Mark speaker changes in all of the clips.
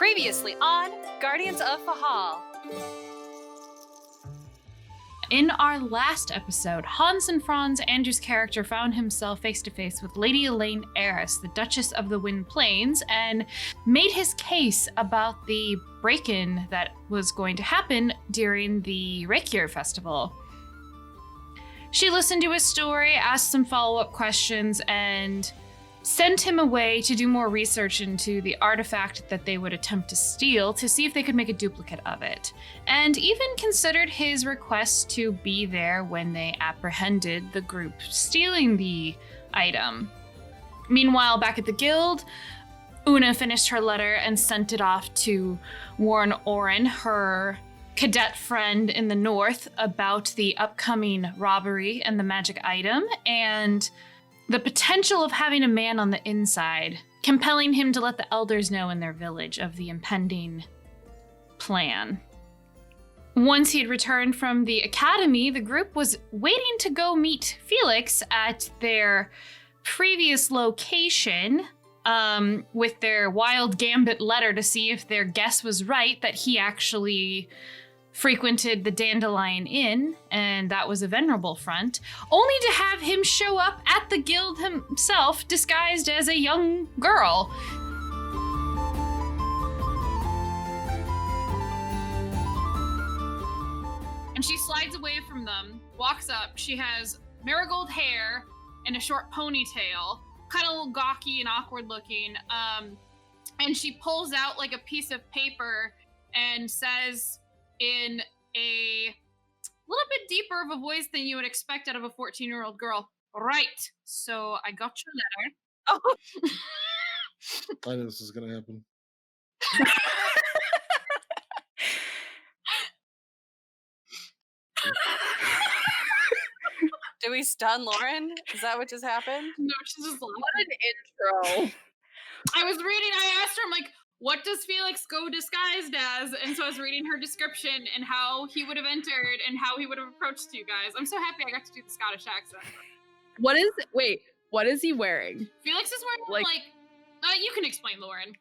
Speaker 1: Previously on Guardians of Fehal.
Speaker 2: In our last episode, Hans and Franz, Andrew's character, found himself face to face with Lady Elaine Eris, the Duchess of the Wind Plains, and made his case about the break-in that was going to happen during the Rakier Festival. She listened to his story, asked some follow-up questions, and sent him away to do more research into the artifact that they would attempt to steal to see if they could make a duplicate of it, and even considered his request to be there when they apprehended the group stealing the item. Meanwhile, back at the guild, Una finished her letter and sent it off to warn Oren, her cadet friend in the north, about the upcoming robbery and the magic item, and the potential of having a man on the inside, compelling him to let the elders know in their village of the impending plan. Once he had returned from the academy, the group was waiting to go meet Felix at their previous location, with their wild gambit letter to see if their guess was right, that he actually frequented the Dandelion Inn, and that was a venerable front, only to have him show up at the guild himself disguised as a young girl. And she slides away from them, walks up. She has marigold hair and a short ponytail, kind of a little gawky and awkward looking, and she pulls out like a piece of paper and says, in a little bit deeper of a voice than you would expect out of a 14-year-old girl. Right, so I got your letter.
Speaker 3: Oh. I knew this was going to happen.
Speaker 1: Do we stun Lauren? Is that what just happened?
Speaker 2: No, she's just like,
Speaker 4: What an intro.
Speaker 2: I asked her, I'm like, what does Felix go disguised as? And so I was reading her description and how he would have entered and how he would have approached you guys. I'm so happy I got to do the Scottish accent.
Speaker 4: What is he wearing?
Speaker 2: Felix is wearing you can explain, Lauren.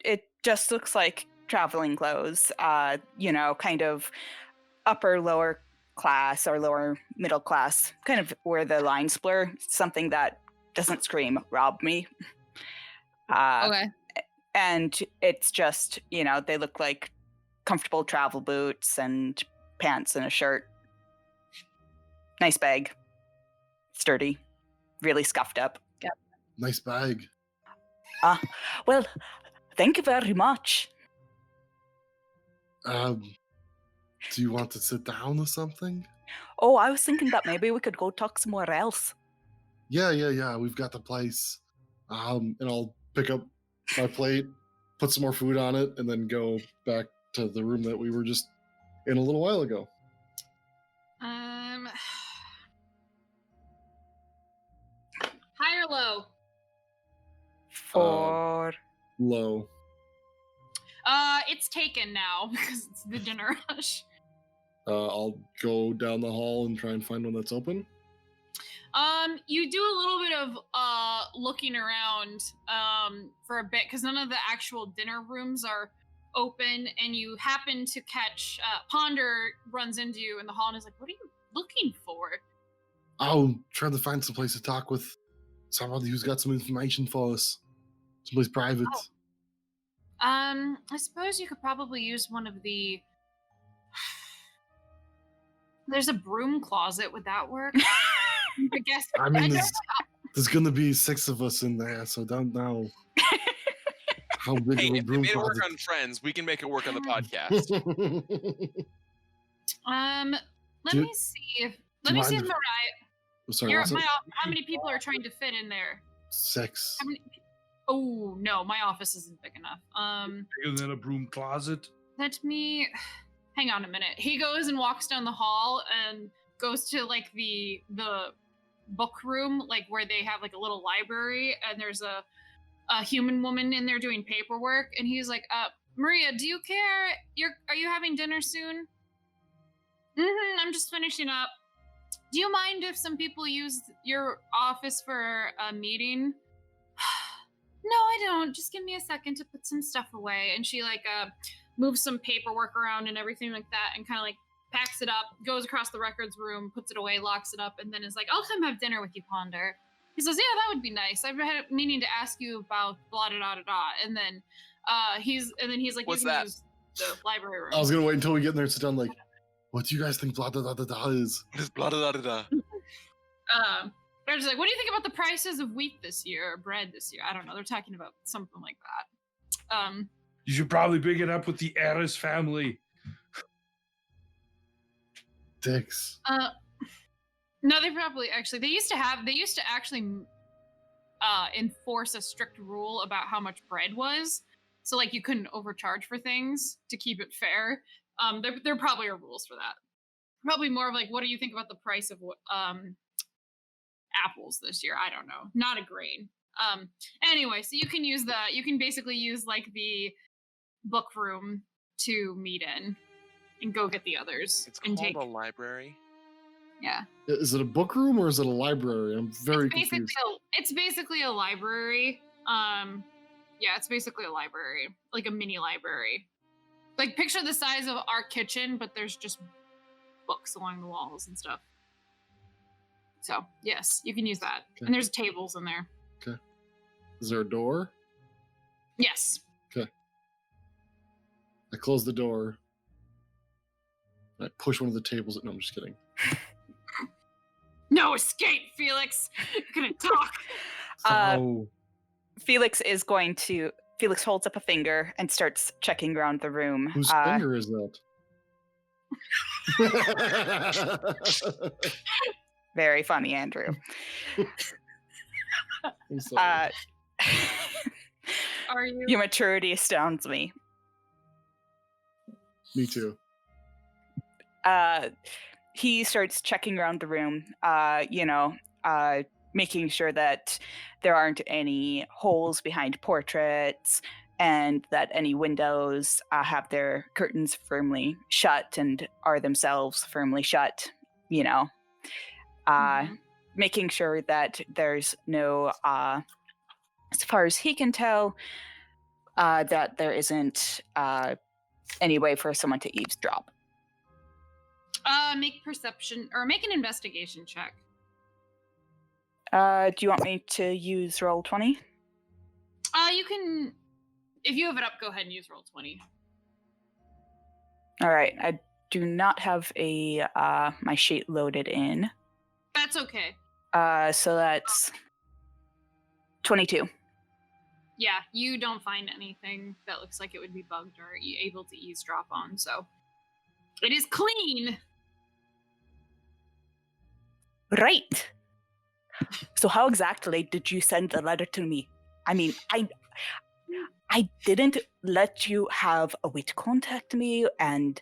Speaker 5: It just looks like traveling clothes, kind of upper, lower class or lower middle class, kind of where the lines blur, something that doesn't scream, rob me.
Speaker 4: Okay.
Speaker 5: And it's just, they look like comfortable travel boots and pants and a shirt. Nice bag. Sturdy. Really scuffed up.
Speaker 4: Yep.
Speaker 3: Nice bag.
Speaker 5: Well, thank you very much.
Speaker 3: Do you want to sit down or something?
Speaker 5: Oh, I was thinking that maybe we could go talk somewhere else.
Speaker 3: Yeah. We've got the place. And I'll pick up my plate, put some more food on it, and then go back to the room that we were just in a little while ago.
Speaker 2: High or low?
Speaker 5: For
Speaker 3: Low.
Speaker 2: It's taken now because it's the dinner rush.
Speaker 3: I'll go down the hall and try and find one that's open.
Speaker 2: You do a little bit of looking around for a bit because none of the actual dinner rooms are open, and you happen to catch Ponder runs into you in the hall and is like, "What are you looking for?"
Speaker 3: I'll try to find some place to talk with somebody who's got some information for us. Someplace private.
Speaker 2: Oh. I suppose you could probably use one of the. There's a broom closet. Would that work? I guess.
Speaker 3: I mean, there's going to be 6 of us in there, so don't know how big
Speaker 6: Hey,
Speaker 3: of a
Speaker 6: if they
Speaker 3: broom
Speaker 6: made it work
Speaker 3: closet.
Speaker 6: on Friends, we can make it work on the podcast.
Speaker 2: Let me see if Mariah.
Speaker 3: Sorry,
Speaker 2: How many people are trying to fit in there?
Speaker 3: 6.
Speaker 2: How many? Oh no, my office isn't big enough.
Speaker 7: Bigger than a broom closet.
Speaker 2: Let me. Hang on a minute. He goes and walks down the hall and goes to like the book room, like where they have like a little library, and there's a human woman in there doing paperwork, and he's like, Maria, do you care? Are you having dinner soon? I'm just finishing up. Do you mind if some people use your office for a meeting? No, I don't. Just give me a second to put some stuff away. And she like moves some paperwork around and everything like that, and kind of like packs it up, goes across the records room, puts it away, locks it up, and then is like, "I'll come have dinner with you, Ponder." He says, "Yeah, that would be nice. I've been meaning to ask you about blah da da da da." And then he's like,
Speaker 6: What's
Speaker 2: "You can
Speaker 6: that?
Speaker 2: use the library room."
Speaker 3: I was gonna wait until we get in there and sit down. Like, what do you guys think? Blah blah blah blah blah is.
Speaker 6: What is blah da da da da?
Speaker 2: They're just like, "What do you think about the prices of wheat this year or bread this year?" I don't know. They're talking about something like that.
Speaker 7: You should probably bring it up with the Eris family.
Speaker 3: Dicks.
Speaker 2: No, they probably actually they used to actually enforce a strict rule about how much bread was, so like you couldn't overcharge for things to keep it fair. There probably are rules for that. Probably more of like, what do you think about the price of apples this year? I don't know. Not a grain. Anyway, so you can basically use like the book room to meet in and go get the others
Speaker 6: It's
Speaker 2: and
Speaker 6: called
Speaker 2: take
Speaker 6: a library.
Speaker 2: yeah.
Speaker 3: Is it a book room or is it a library? I'm very confused.
Speaker 2: It's basically a library. Yeah, it's basically a library, like a mini library. Like picture the size of our kitchen, but there's just books along the walls and stuff. So yes, you can use that.
Speaker 3: Okay.
Speaker 2: And there's tables in there.
Speaker 3: Is there a door?
Speaker 2: Yes.
Speaker 3: I close the door. I push one of the tables. No, I'm just kidding.
Speaker 2: No escape, Felix. You're gonna talk.
Speaker 7: Oh,
Speaker 5: Felix holds up a finger and starts checking around the room.
Speaker 3: Whose finger is that?
Speaker 5: Very funny, Andrew.
Speaker 3: I'm sorry.
Speaker 2: Are you?
Speaker 5: Your maturity astounds me.
Speaker 3: Me too.
Speaker 5: He starts checking around the room, making sure that there aren't any holes behind portraits and that any windows have their curtains firmly shut and are themselves firmly shut, making sure that there's no, as far as he can tell, that there isn't any way for someone to eavesdrop.
Speaker 2: Make perception or make an investigation check.
Speaker 5: Do you want me to use roll 20?
Speaker 2: You can, if you have it up, go ahead and use roll 20.
Speaker 5: All right. I do not have my sheet loaded in.
Speaker 2: That's okay.
Speaker 5: So that's 22.
Speaker 2: Yeah, you don't find anything that looks like it would be bugged or able to eavesdrop on, so it is clean.
Speaker 5: Right. So how exactly did you send the letter to me? I mean, I didn't let you have a way to contact me and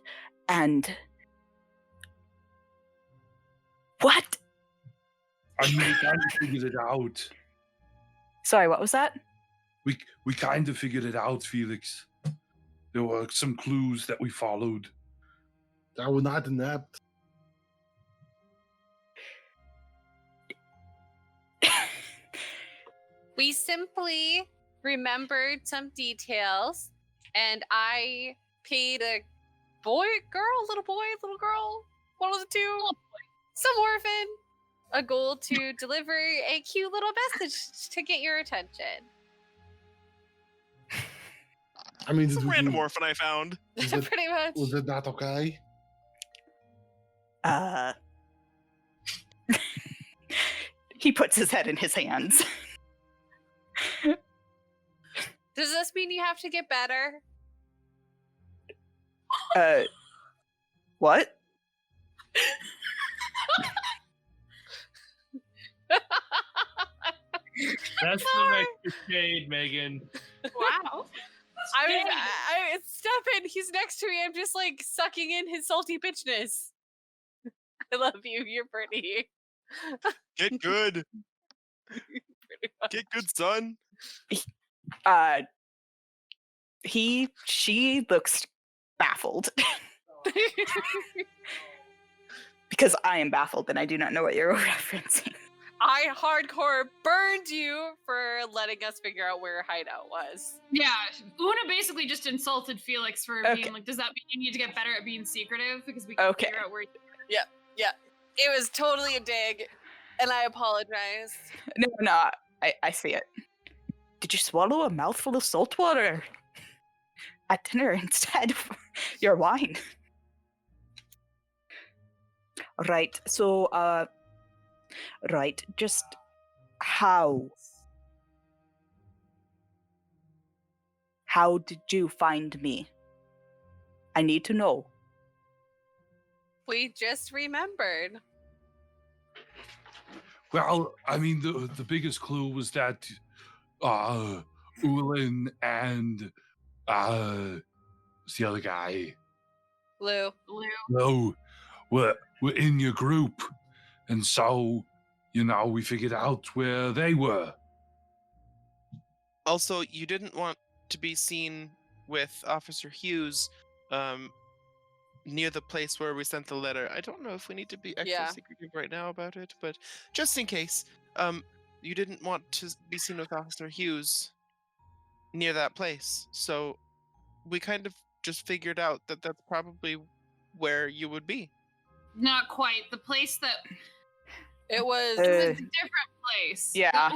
Speaker 5: what?
Speaker 7: I mean, we kind of figured it out.
Speaker 5: Sorry, what was that?
Speaker 7: We kind of figured it out, Felix. There were some clues that we followed.
Speaker 3: I was not inept.
Speaker 1: We simply remembered some details, and I paid a little girl, one of the two, some orphan, a goal to deliver a cute little message to get your attention.
Speaker 3: I mean,
Speaker 6: It's a
Speaker 3: did we
Speaker 6: random
Speaker 3: do-
Speaker 6: orphan I found.
Speaker 3: was it,
Speaker 1: Pretty much.
Speaker 3: was it not okay?
Speaker 5: He puts his head in his hands.
Speaker 1: Does this mean you have to get better?
Speaker 5: What?
Speaker 8: That's some extra shade, Megan.
Speaker 2: Wow.
Speaker 1: Stefan, he's next to me. I'm just like sucking in his salty bitchness. I love you. You're pretty.
Speaker 6: Get good. Get good, son.
Speaker 5: She looks baffled. Because I am baffled and I do not know what you're referencing.
Speaker 1: I I hardcore burned you for letting us figure out where her hideout was.
Speaker 2: Yeah, Una basically just insulted Felix for
Speaker 5: Okay.
Speaker 2: being like, does that mean you need to get better at being secretive? Because we can
Speaker 5: Okay.
Speaker 2: figure out where you
Speaker 1: Yeah, it was totally a dig, and I apologize.
Speaker 5: No, I see it. Did you swallow a mouthful of salt water at dinner instead of your wine? Right, so, just how did you find me? I need to know.
Speaker 1: We just remembered.
Speaker 7: Well, I mean, the biggest clue was that Ulin and what's the other guy?
Speaker 1: Lou.
Speaker 7: No, were in your group, and so we figured out where they were.
Speaker 6: Also, you didn't want to be seen with Officer Hughes near the place where we sent the letter. I don't know if we need to be extra secretive right now about it, but just in case, you didn't want to be seen with Officer Hughes near that place. So we kind of just figured out that that's probably where you would be.
Speaker 2: Not quite. The place that
Speaker 1: It was
Speaker 2: it was a different place.
Speaker 5: Yeah.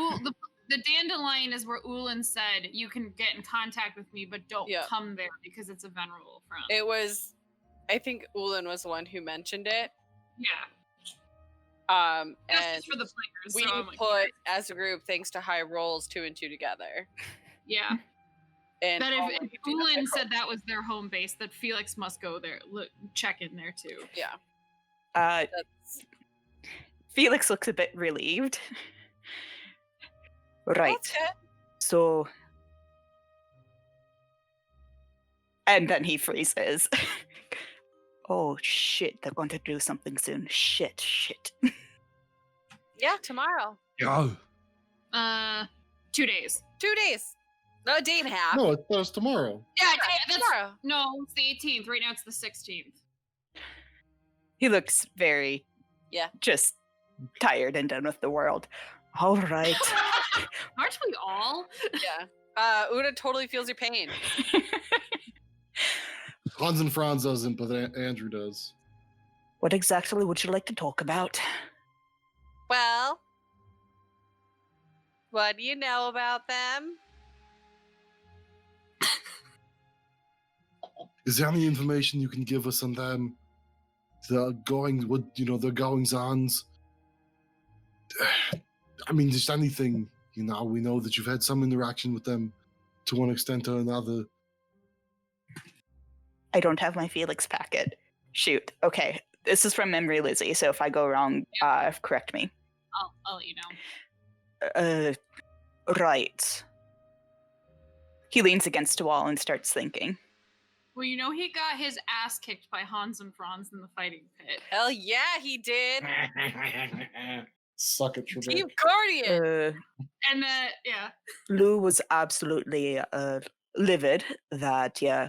Speaker 2: The dandelion is where Ulin said you can get in contact with me, but don't come there because it's a venerable friend.
Speaker 1: It was, I think Ulin was the one who mentioned it.
Speaker 2: Yeah.
Speaker 1: And
Speaker 2: just for the players.
Speaker 1: we put as a group, thanks to high rolls, 2 and 2 together.
Speaker 2: Yeah.
Speaker 1: And
Speaker 2: that if Ulin said that was their home base, that Felix must go there, check in there too.
Speaker 1: Yeah.
Speaker 5: Felix looks a bit relieved. Right. So, and then he freezes. Oh shit, they're going to do something soon. Shit.
Speaker 1: Yeah, tomorrow.
Speaker 7: Yeah.
Speaker 2: 2 days.
Speaker 1: 2 days. No, a day and a half.
Speaker 3: No, it's tomorrow.
Speaker 2: Yeah,
Speaker 1: that's tomorrow.
Speaker 2: No, it's the 18th. Right now it's the 16th.
Speaker 5: He looks very, just tired and done with the world. All right.
Speaker 2: Aren't we all?
Speaker 1: Yeah. Una totally feels your pain.
Speaker 3: Hans and Franz doesn't, but Andrew does.
Speaker 5: What exactly would you like to talk about?
Speaker 1: Well, what do you know about them?
Speaker 3: Is there any information you can give us on them? Their goings-ons? I mean, just anything. We know that you've had some interaction with them to one extent or another.
Speaker 5: I don't have my Felix packet. Shoot. Okay. This is from Memory Lizzie, so if I go wrong, correct me.
Speaker 2: I'll let you know.
Speaker 5: Right. He leans against a wall and starts thinking.
Speaker 2: Well, he got his ass kicked by Hans and Franz in the fighting pit.
Speaker 1: Hell yeah, he did.
Speaker 3: Suck it, Trebek.
Speaker 1: Team Guardian.
Speaker 2: And
Speaker 5: Lou was absolutely livid that you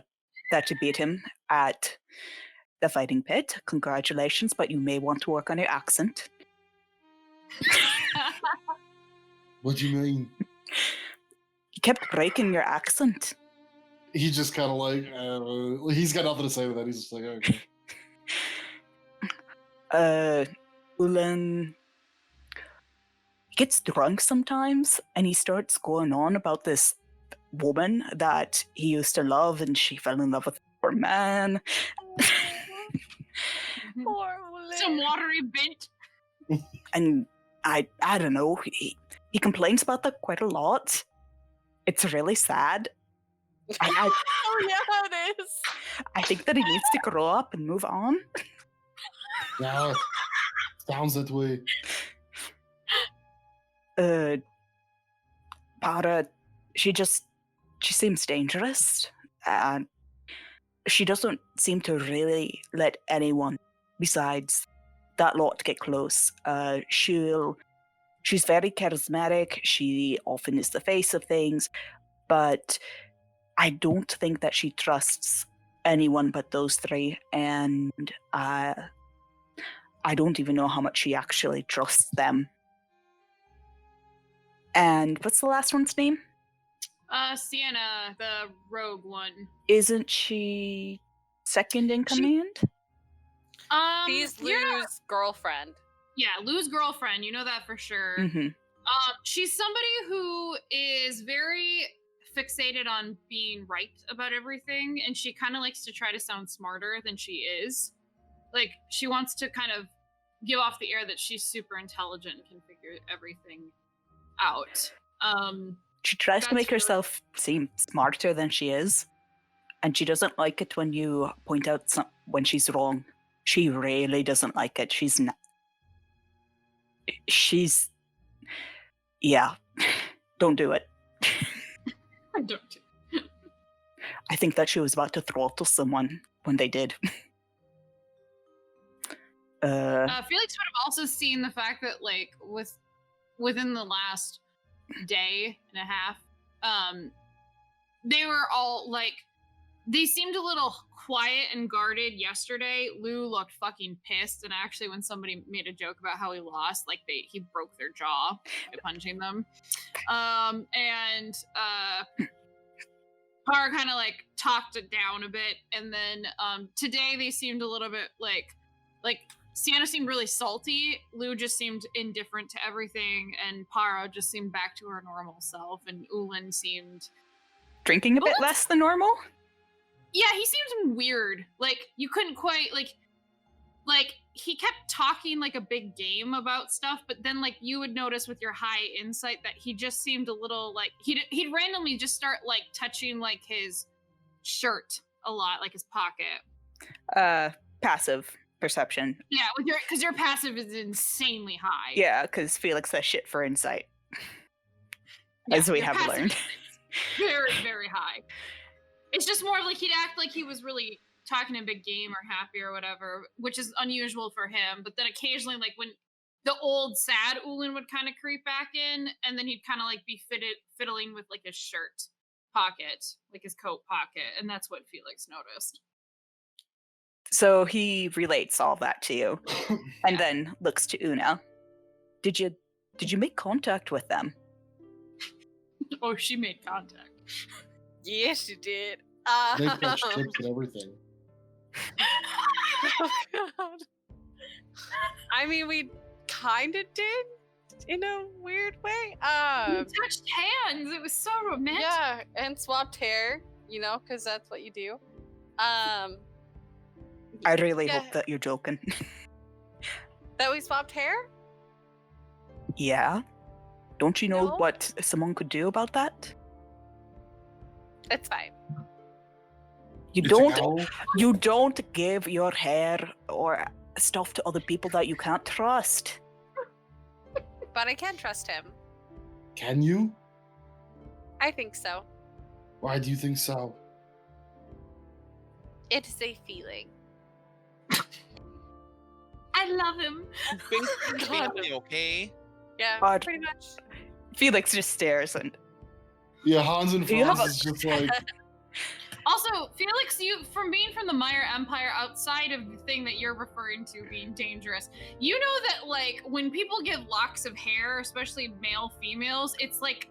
Speaker 5: beat him at the fighting pit. Congratulations, but you may want to work on your accent.
Speaker 3: What do you mean?
Speaker 5: You kept breaking your accent.
Speaker 3: He just kind of like, he's got nothing to say with that. He's just like, okay.
Speaker 5: Ulin gets drunk sometimes, and he starts going on about this woman that he used to love, and she fell in love with a poor man.
Speaker 1: Poor Ulin.
Speaker 2: Some watery bint.
Speaker 5: And I don't know. He complains about that quite a lot. It's really sad.
Speaker 1: Oh yeah, it is.
Speaker 5: I think that he needs to grow up and move on.
Speaker 3: Yeah, sounds that way.
Speaker 5: Para, she seems dangerous. And she doesn't seem to really let anyone besides that lot get close. She's very charismatic. She often is the face of things, but I don't think that she trusts anyone but those three, and I don't even know how much she actually trusts them. And what's the last one's name?
Speaker 2: Sienna, the rogue one.
Speaker 5: Isn't she second in command?
Speaker 1: She's Lou's girlfriend.
Speaker 2: Yeah, Lou's girlfriend. You know that for sure.
Speaker 5: Mm-hmm.
Speaker 2: She's somebody who is very fixated on being right about everything, and she kind of likes to try to sound smarter than she is. Like, she wants to kind of give off the air that she's super intelligent and can figure everything out.
Speaker 5: She tries to make herself seem smarter than she is, and she doesn't like it when you point out when she's wrong. She really doesn't like it. Yeah. Don't do it.
Speaker 2: I don't do it.
Speaker 5: I think that she was about to throttle someone when they did.
Speaker 2: Felix would have also seen the fact that, like, within the last day and a half, they were all like, they seemed a little quiet and guarded yesterday. Lou looked fucking pissed, and actually, when somebody made a joke about how he lost, like, he broke their jaw by punching them. And Par kind of like talked it down a bit, and then today they seemed a little bit like Sienna seemed really salty. Lou just seemed indifferent to everything, and Para just seemed back to her normal self, and Ulan seemed
Speaker 5: drinking a bit less than normal.
Speaker 2: Yeah, he seemed weird. Like, you couldn't quite like he kept talking like a big game about stuff, but then like you would notice with your high insight that he just seemed a little like he'd randomly just start like touching like his shirt a lot, like his pocket.
Speaker 5: Passive perception.
Speaker 2: Yeah, because your passive is insanely high.
Speaker 5: Yeah, because Felix has shit for insight, as we have learned.
Speaker 2: Very, very high. It's just more like he'd act like he was really talking a big game or happy or whatever, which is unusual for him. But then occasionally, like when the old sad Ulan would kind of creep back in, and then he'd kind of like be fiddling with like his shirt pocket, like his coat pocket, and that's what Felix noticed.
Speaker 5: So he relates all that to you, and then looks to Una. Did you make contact with them?
Speaker 2: Oh, she made contact.
Speaker 1: Yes, she did.
Speaker 3: They catch chips and everything.
Speaker 1: Oh, God. I mean, we kind of did in a weird way.
Speaker 2: We touched hands. It was so romantic.
Speaker 1: Yeah, and swapped hair, you know, because that's what you do.
Speaker 5: I really hope that you're joking.
Speaker 1: That we swapped hair?
Speaker 5: Yeah. Don't you know what someone could do about that?
Speaker 1: It's fine.
Speaker 5: You don't give your hair or stuff to other people that you can't trust.
Speaker 1: But I can trust him.
Speaker 3: Can you?
Speaker 1: I think so.
Speaker 3: Why do you think so?
Speaker 1: It is a feeling.
Speaker 2: I love him.
Speaker 6: Okay.
Speaker 1: Yeah, pretty much.
Speaker 5: Felix just stares and.
Speaker 3: Yeah, Hans and Franz is just like.
Speaker 2: Also, Felix, you from being from the Meyer Empire, outside of the thing that you're referring to being dangerous, you know that like when people get locks of hair, especially male females, it's like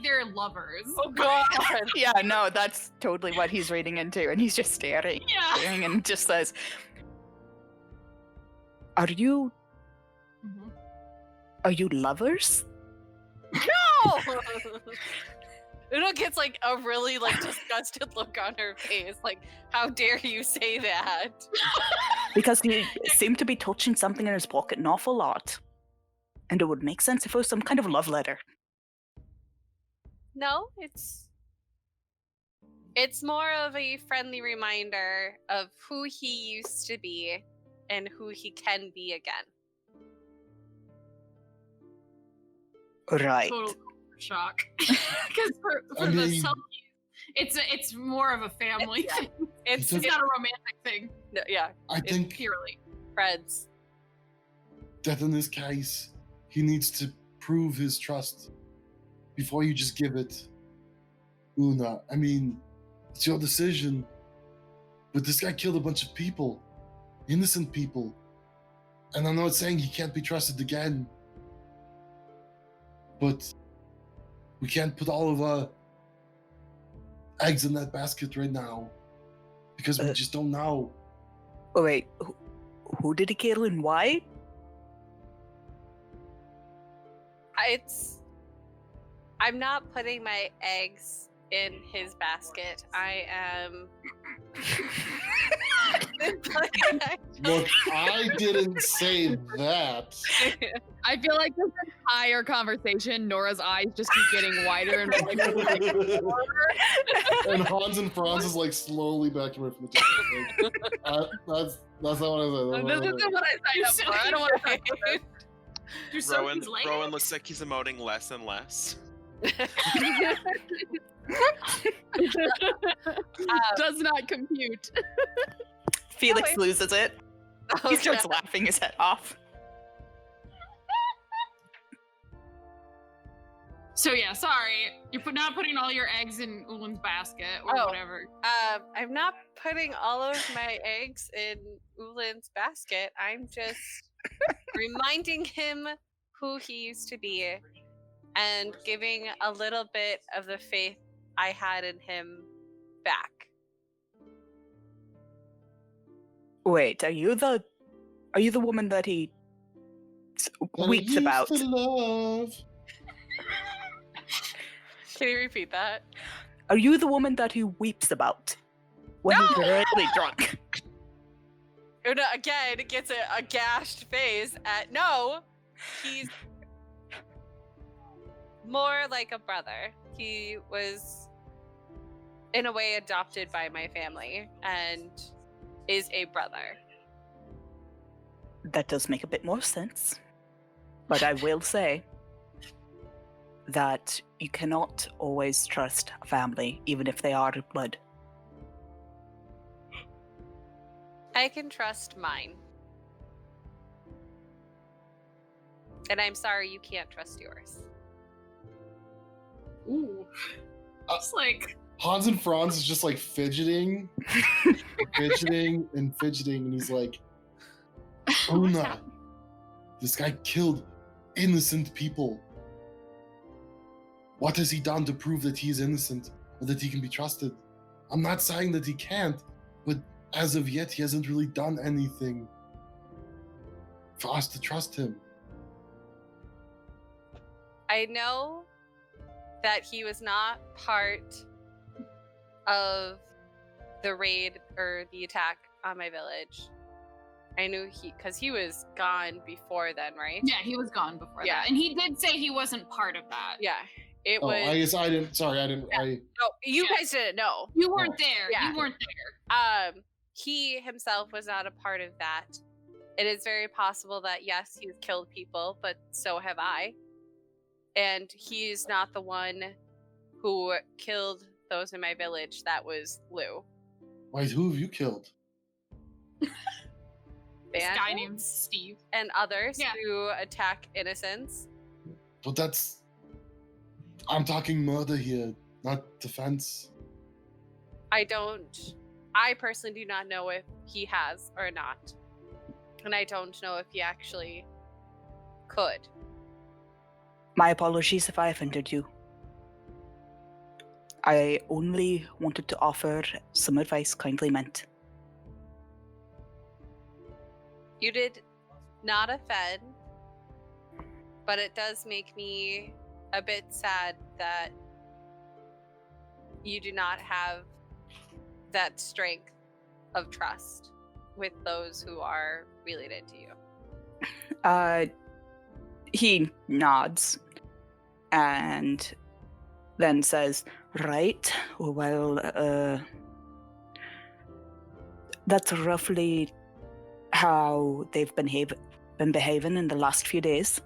Speaker 2: they're lovers.
Speaker 1: Oh God!
Speaker 5: Yeah, no, that's totally what he's reading into, and he's just staring and just says, "Are you lovers?"
Speaker 1: No. Una gets like a really like disgusted look on her face, like, how dare you say that?
Speaker 5: Because he seemed to be touching something in his pocket an awful lot. And it would make sense if it was some kind of love letter.
Speaker 1: No, it's more of a friendly reminder of who he used to be and who he can be again.
Speaker 5: Right.
Speaker 2: Total shock. Because for the selkies, it's more of a family thing. It's not a romantic thing.
Speaker 1: No, yeah.
Speaker 3: I think
Speaker 2: purely
Speaker 1: friends.
Speaker 3: That in this case, he needs to prove his trust before you just give it. Una, I mean, it's your decision. But this guy killed a bunch of people. Innocent people. And I'm not saying he can't be trusted again. But We can't put all of our eggs in that basket right now because we just don't know.
Speaker 5: Oh, wait, who did he kill and why?
Speaker 1: I'm not putting my eggs in his basket. I am.
Speaker 3: Look, I didn't say that.
Speaker 4: I feel like this entire conversation, Nora's eyes just keep getting wider and wider.
Speaker 3: And Hans and Franz is like slowly backing away from the table. That's not what I said.
Speaker 4: This isn't what I signed up for. I don't want to say it.
Speaker 6: Rowan looks like he's emoting less and less.
Speaker 4: Does not compute.
Speaker 5: Felix loses it. He starts laughing his head off.
Speaker 2: So yeah, sorry. You're not putting all your eggs in Ulan's basket or whatever.
Speaker 1: I'm not putting all of my eggs in Ulan's basket. I'm just reminding him who he used to be and giving a little bit of the faith I had in him back.
Speaker 5: Wait, are you the woman that he weeps about?
Speaker 3: To love.
Speaker 1: Can you repeat that?
Speaker 5: Are you the woman that he weeps about when he's really drunk?
Speaker 1: Again, it gets a gashed face at no. He's more like a brother. He was, in a way, adopted by my family and is a brother.
Speaker 5: That does make a bit more sense. But I will say that you cannot always trust a family, even if they are blood.
Speaker 1: I can trust mine. And I'm sorry you can't trust yours.
Speaker 2: Ooh. It's like
Speaker 3: Hans and Franz is just like fidgeting, and fidgeting, and he's like, Una, this guy killed innocent people. What has he done to prove that he is innocent or that he can be trusted? I'm not saying that he can't, but as of yet, he hasn't really done anything for us to trust him.
Speaker 1: I know that he was not part of the raid or the attack on my village. I knew because he was gone before then, right?
Speaker 2: Yeah, he was gone before that. And he did say he wasn't part of that.
Speaker 1: Yeah. It was.
Speaker 3: I guess I didn't. Sorry, I didn't.
Speaker 1: Yeah. No, you guys didn't know.
Speaker 2: You weren't there.
Speaker 1: Yeah.
Speaker 2: You weren't there.
Speaker 1: He himself was not a part of that. It is very possible that yes, he's killed people, but so have I. And he's not the one who killed those in my village. That was Lou.
Speaker 3: Wait, who have you killed?
Speaker 2: This guy named Steve.
Speaker 1: And others who attack innocents.
Speaker 3: But I'm talking murder here, not defense.
Speaker 1: I personally do not know if he has or not. And I don't know if he actually could.
Speaker 5: My apologies if I offended you. I only wanted to offer some advice kindly meant.
Speaker 1: You did not offend, but it does make me a bit sad that you do not have that strength of trust with those who are related to you.
Speaker 5: He nods and then says, right, well, that's roughly how they've been behaving in the last few days.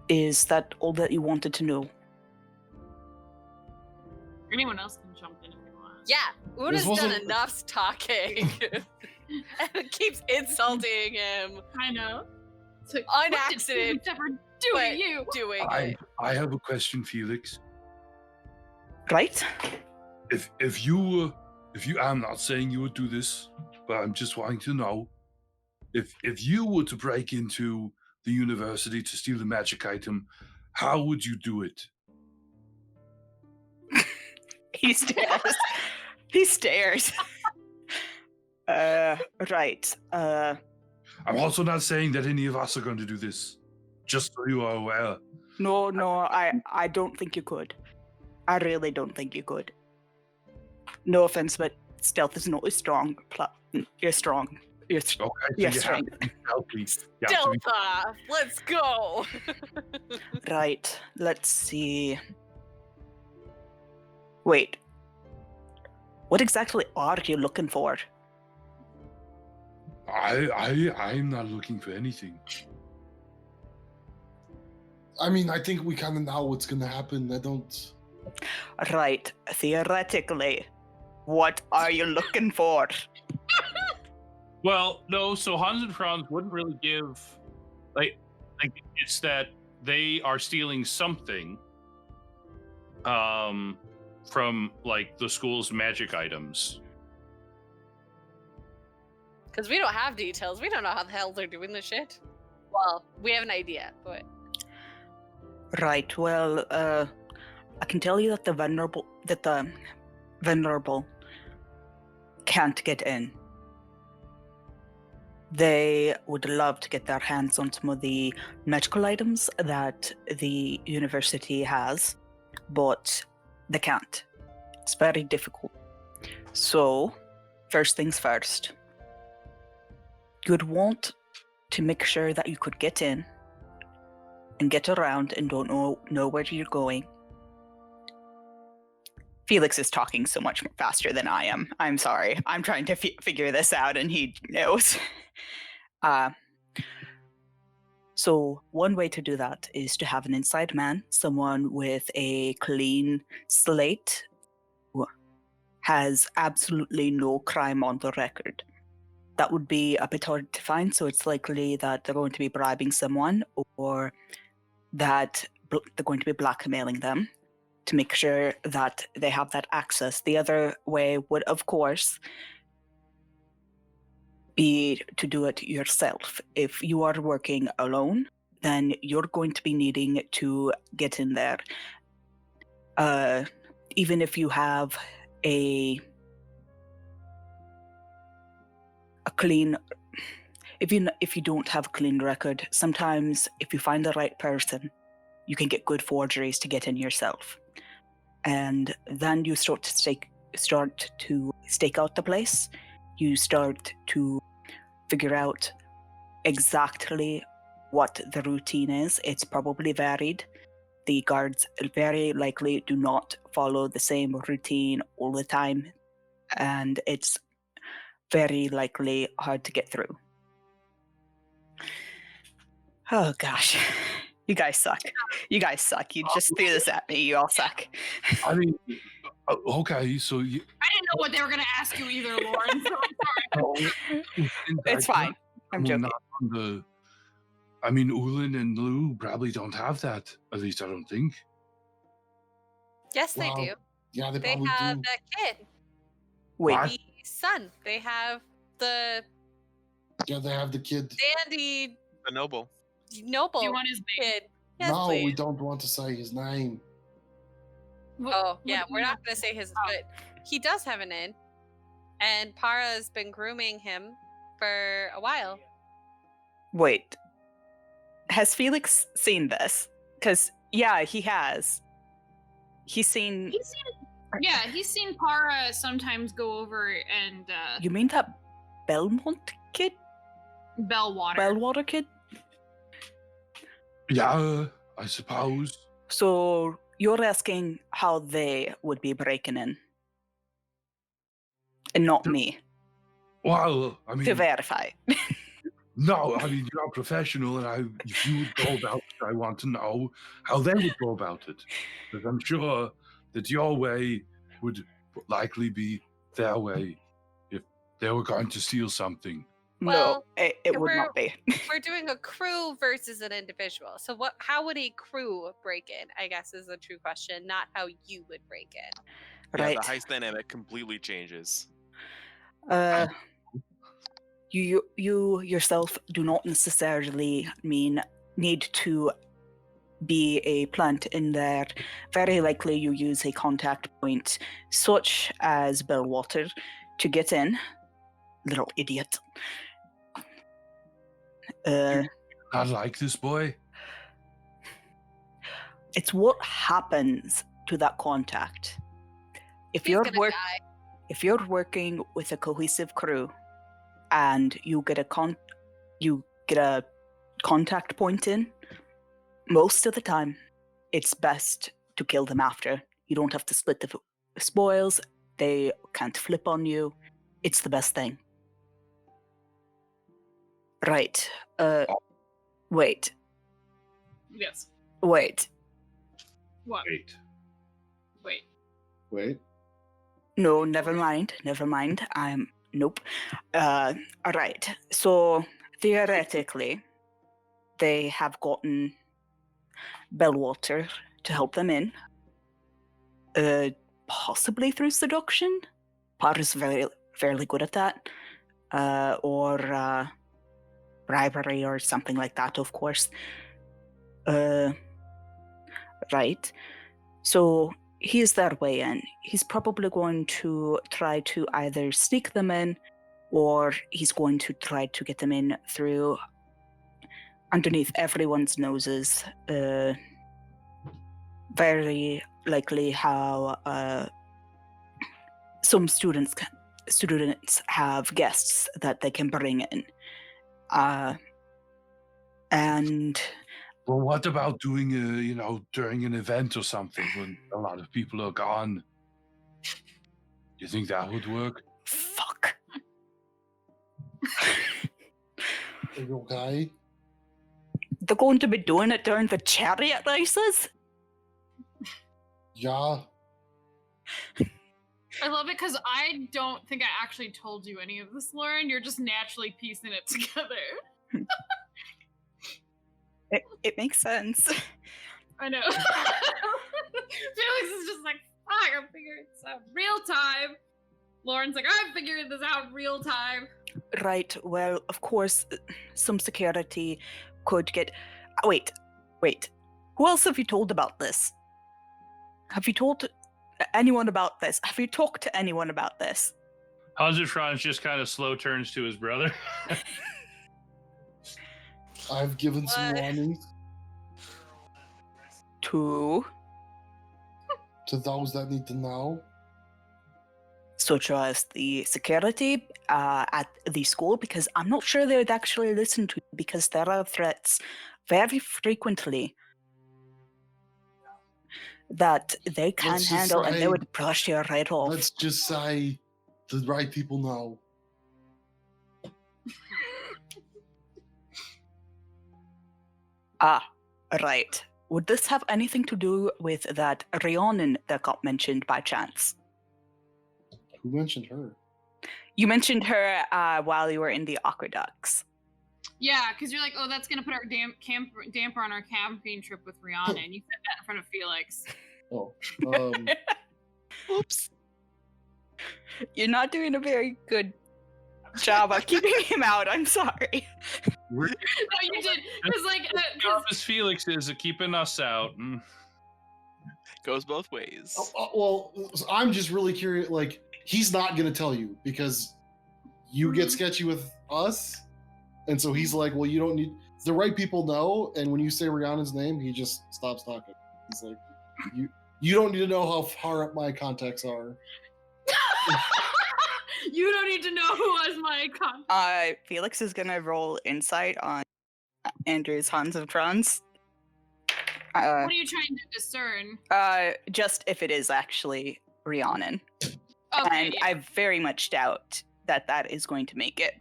Speaker 5: Is that all that you wanted to know?
Speaker 2: Anyone else can jump in if they want.
Speaker 1: Yeah, Una's done enough talking. And keeps insulting him.
Speaker 2: I know.
Speaker 1: On accident.
Speaker 2: Doing
Speaker 7: I have a question, Felix.
Speaker 5: Right?
Speaker 7: If you I'm not saying you would do this, but I'm just wanting to know if you were to break into the university to steal a magic item, How would you do it?
Speaker 5: He stares. He stares. Right.
Speaker 7: I'm also not saying that any of us are going to do this. Just so you are aware.
Speaker 5: No, I don't think you could. I really don't think you could. No offense, but stealth is not as strong. You're strong. You're
Speaker 7: Okay, so
Speaker 5: you're
Speaker 7: you
Speaker 5: strong.
Speaker 7: have to be stealthy. You have to be-
Speaker 1: Stealth off. Let's go.
Speaker 5: Right. Let's see. Wait. What exactly are you looking for?
Speaker 7: I'm not looking for anything.
Speaker 3: I mean, I think we kind of know what's going to happen. I don't.
Speaker 5: Right. Theoretically, what are you looking for?
Speaker 8: Well, no. So Hans and Franz wouldn't really give, like it's that they are stealing something, from like the school's magic items.
Speaker 1: Because we don't have details. We don't know how the hell they're doing this shit. Well, we have an idea, but
Speaker 5: Right. Well, I can tell you that the vulnerable can't get in. They would love to get their hands on some of the magical items that the university has, but they can't. It's very difficult. So, first things first. You'd want to make sure that you could get in and get around and don't know where you're going. Felix is talking so much more faster than I am. I'm sorry. I'm trying to figure this out and he knows. So one way to do that is to have an inside man, someone with a clean slate who has absolutely no crime on the record. That would be a bit hard to find, so it's likely that they're going to be bribing someone or that they're going to be blackmailing them to make sure that they have that access. The other way would, of course, be to do it yourself. If you are working alone, then you're going to be needing to get in there. Even if you have a clean, if you don't have a clean record, sometimes if you find the right person, you can get good forgeries to get in yourself. And then you start to stake out the place. You start to figure out exactly what the routine is. It's probably varied. The guards very likely do not follow the same routine all the time, and it's very likely hard to get through. Oh gosh. You guys suck. You guys suck. You just threw this at me. You all suck.
Speaker 7: I mean, okay, so you,
Speaker 2: I didn't know what they were going to ask you either, Lauren. So I'm sorry.
Speaker 5: It's fine. I'm joking.
Speaker 7: not on the, I mean, Ulin and Lou probably don't have that. At least I don't think.
Speaker 1: yes, they
Speaker 3: Well,
Speaker 1: do.
Speaker 3: Yeah, they
Speaker 1: They
Speaker 3: probably
Speaker 1: have
Speaker 3: do.
Speaker 1: that kid,
Speaker 5: Wait,
Speaker 7: What?
Speaker 1: the son. They have the
Speaker 3: Yeah, they have the kid.
Speaker 1: dandy
Speaker 6: The noble.
Speaker 1: noble
Speaker 2: Do you want his name?
Speaker 1: kid. Yes,
Speaker 3: No,
Speaker 1: please.
Speaker 3: we don't want to say his name.
Speaker 1: Oh, yeah,
Speaker 2: What do
Speaker 1: we're
Speaker 2: you
Speaker 1: not
Speaker 2: want?
Speaker 1: going to say his,
Speaker 2: Oh.
Speaker 1: but he does have an in. And Para's been grooming him for a while.
Speaker 5: wait. Has Felix seen this? Because, yeah, he has. He's seen...
Speaker 2: He's seen Para sometimes go over and
Speaker 5: You mean that Belmont kid?
Speaker 2: Bellwater.
Speaker 5: Bellwater kid?
Speaker 7: Yeah, I suppose.
Speaker 5: So you're asking how they would be breaking in, and not me,
Speaker 7: Well, I
Speaker 5: to
Speaker 7: mean,
Speaker 5: verify.
Speaker 7: no, I mean, you're a professional, and if you would go about it, I want to know how they would go about it. Because I'm sure that your way would likely be their way if they were going to steal something.
Speaker 1: Well,
Speaker 5: No, it would not be.
Speaker 1: We're doing a crew versus an individual. So how would a crew break in, I guess, is the true question, not how you would break in.
Speaker 5: Right.
Speaker 6: Yeah, the heist dynamic completely changes.
Speaker 5: You yourself do not necessarily need to be a plant in there, very likely you use a contact point such as Bellwater to get in. Little idiot.
Speaker 7: I like this boy.
Speaker 5: It's what happens to that contact. If
Speaker 1: He's
Speaker 5: you're
Speaker 1: gonna die.
Speaker 5: if you're working with a cohesive crew and you get a contact point in, most of the time it's best to kill them after. You don't have to split the spoils. They can't flip on you. It's the best thing. Right. Wait.
Speaker 2: Yes.
Speaker 5: Wait.
Speaker 2: What?
Speaker 3: Wait.
Speaker 5: No, never mind. Nope. All right. So theoretically, they have gotten Bellwater to help them in. Possibly through seduction. Par is fairly good at that. Or bribery or something like that, of course. Right. So he's their way in. He's probably going to try to either sneak them in, or he's going to try to get them in through underneath everyone's noses. Very likely how some students have guests that they can bring in. And
Speaker 7: Well, what about doing during an event or something when a lot of people are gone? You think that would work?
Speaker 5: fuck.
Speaker 3: Are you okay?
Speaker 5: They're going to be doing it during the chariot races?
Speaker 3: Yeah.
Speaker 2: I love it because I don't think I actually told you any of this, Lauren. You're just naturally piecing it together.
Speaker 5: It makes sense.
Speaker 2: I know. Felix is just like, fuck, I'm figuring this out real time. Lauren's like, I'm figuring this out real time.
Speaker 5: Right, well, of course, some security could get... Wait. Who else have you told about this? Have you told anyone about this? Have you talked to anyone about this?
Speaker 8: Franz just kind of slow turns to his brother.
Speaker 3: I've given some
Speaker 1: What?
Speaker 3: warnings
Speaker 5: To...
Speaker 3: to those that need to know.
Speaker 5: such as the security at the school, because I'm not sure they would actually listen to you, because there are threats very frequently that they can't
Speaker 3: Let's just
Speaker 5: handle, and they
Speaker 3: say-
Speaker 5: would brush you right off.
Speaker 3: Let's just say the right people know.
Speaker 5: Right. Would this have anything to do with that Rhiannon that got mentioned by chance?
Speaker 3: Who mentioned her?
Speaker 5: You mentioned her while you were in the aqueducts.
Speaker 2: Yeah, because you're like, oh, that's going to put our damper on our camping trip with Rihanna. And you said that in front of Felix.
Speaker 3: Oh.
Speaker 5: Oops. You're not doing a very good job of keeping him out. I'm sorry.
Speaker 2: No, you did. Because, like,
Speaker 8: Jarvis Felix is keeping us out.
Speaker 6: Goes both ways.
Speaker 3: Well, I'm just really curious. Like, he's not going to tell you because you get sketchy with us. And so he's like, well, you don't need... The right people know. And when you say Rihanna's name, he just stops talking. He's like, you don't need to know how far up my contacts are.
Speaker 2: you don't need to know who was my contact.
Speaker 5: Felix is gonna roll insight on Andrew's Hans of Franz.
Speaker 2: What are you trying to discern?
Speaker 5: Just if it is actually Rhiannon.
Speaker 2: Okay,
Speaker 5: And I very much doubt that is going to make it.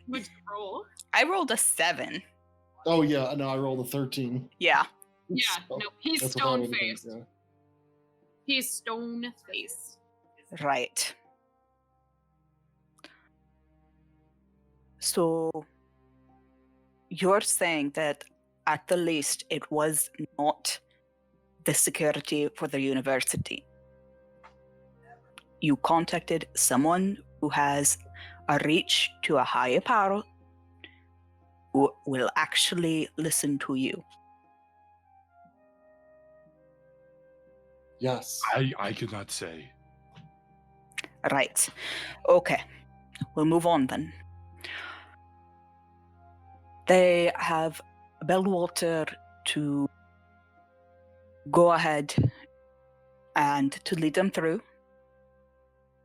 Speaker 2: Which roll?
Speaker 5: I rolled a 7.
Speaker 3: Oh, yeah. No, I rolled a 13.
Speaker 5: Yeah.
Speaker 2: Yeah,
Speaker 3: So,
Speaker 2: no, he's
Speaker 3: that's without anything,
Speaker 2: stone-faced.
Speaker 3: yeah.
Speaker 2: He's stone-faced.
Speaker 5: Right. So, you're saying that at the least it was not the security for the university. You contacted someone who has a reach to a higher power who will actually listen to you.
Speaker 3: Yes.
Speaker 7: I cannot say.
Speaker 5: Right. Okay. We'll move on then. They have Bellwater to go ahead and to lead them through.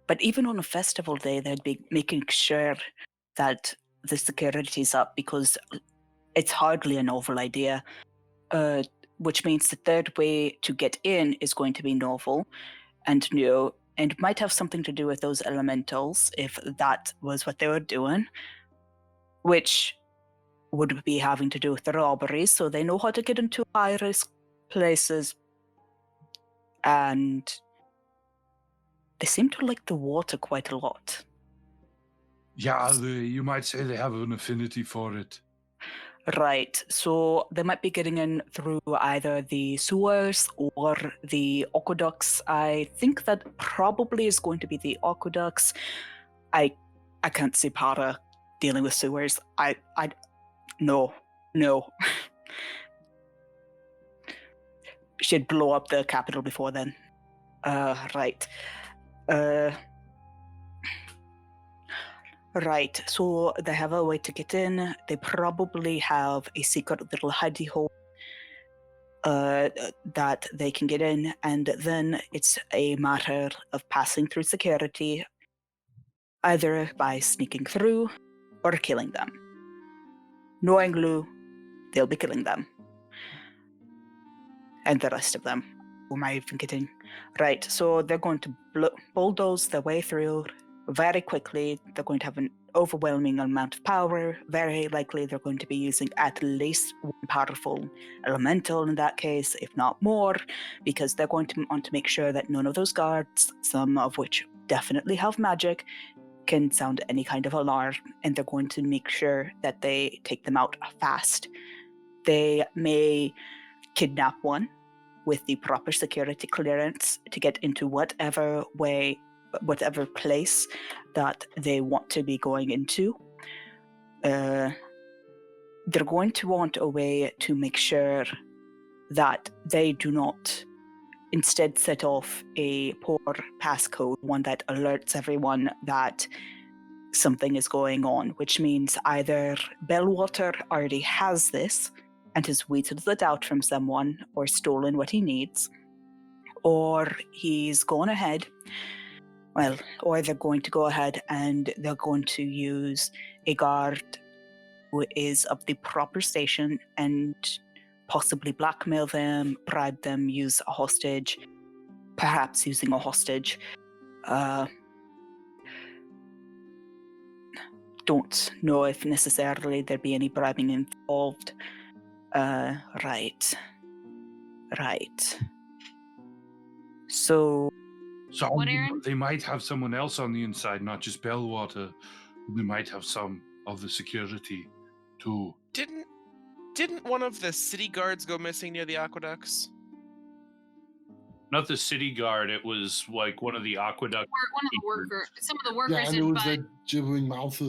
Speaker 5: But even on a festival day, they'd be making sure that the security's up, because it's hardly a novel idea, which means the third way to get in is going to be novel and new, and might have something to do with those elementals, if that was what they were doing, which would be having to do with the robberies, so they know how to get into high-risk places, and they seem to like the water quite a lot.
Speaker 7: Yeah, you might say they have an affinity for it.
Speaker 5: Right, so they might be getting in through either the sewers or the aqueducts. I think that probably is going to be the aqueducts. I can't see Para dealing with sewers. No. She'd blow up the capital before then. Right. Right, so they have a way to get in. They probably have a secret little hidey hole that they can get in, and then it's a matter of passing through security, either by sneaking through or killing them. Knowing Lu, they'll be killing them. And the rest of them. Who am I even kidding? Right, so they're going to bulldoze their way through very quickly. They're going to have an overwhelming amount of power. Very likely they're going to be using at least one powerful elemental in that case, if not more, because they're going to want to make sure that none of those guards, some of which definitely have magic, can sound any kind of alarm, and they're going to make sure that they take them out fast. They may kidnap one with the proper security clearance to get into whatever place that they want to be going into. They're going to want a way to make sure that they do not instead set off a poor passcode, one that alerts everyone that something is going on, which means either Bellwater already has this and has wheedled it out from someone or stolen what he needs, or he's gone ahead, or they're going to go ahead and they're going to use a guard who is of the proper station and possibly blackmail them, bribe them, use a hostage, perhaps using a hostage. Don't know if necessarily there'd be any bribing involved. Right. So
Speaker 2: What, Aaron?
Speaker 7: They might have someone else on the inside, not just Bellwater. They might have some of the security too.
Speaker 6: Didn't one of the city guards go missing near the aqueducts?
Speaker 8: Not the city guard. It was like one of the aqueduct.
Speaker 2: One of the workers. Some of the workers
Speaker 3: Yeah, and it
Speaker 2: did,
Speaker 3: was
Speaker 2: but
Speaker 3: that gibbering mouth.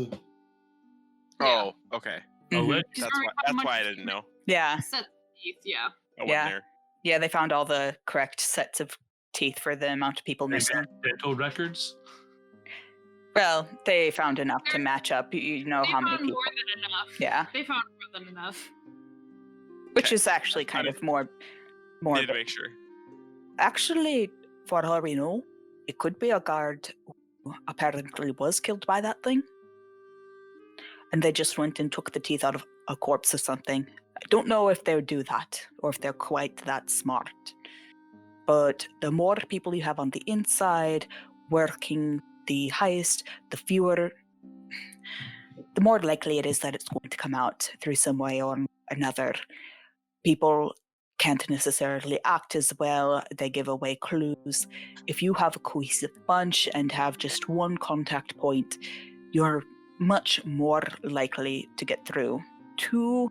Speaker 6: Oh, okay.
Speaker 5: mhm.
Speaker 6: That's why I didn't know.
Speaker 5: Yeah,
Speaker 2: set teeth, yeah.
Speaker 6: I wasn't
Speaker 5: Yeah.
Speaker 6: there.
Speaker 5: yeah, they found all the correct sets of teeth for the amount of people
Speaker 7: They
Speaker 5: missing.
Speaker 7: have dental records.
Speaker 5: Well, they found enough to match up. You know
Speaker 2: They
Speaker 5: how many
Speaker 2: found
Speaker 5: people.
Speaker 2: more than enough.
Speaker 5: Yeah,
Speaker 2: They found more than enough.
Speaker 5: which
Speaker 6: Okay.
Speaker 5: is actually kind of more.
Speaker 6: Need to make sure.
Speaker 5: Actually, for all we know, it could be a guard who apparently was killed by that thing, and they just went and took the teeth out of a corpse or something. I don't know if they would do that or if they're quite that smart. But the more people you have on the inside working the highest, the more likely it is that it's going to come out through some way or another. People can't necessarily act as well. They give away clues. If you have a cohesive bunch and have just one contact point, you're much more likely to get through. 2,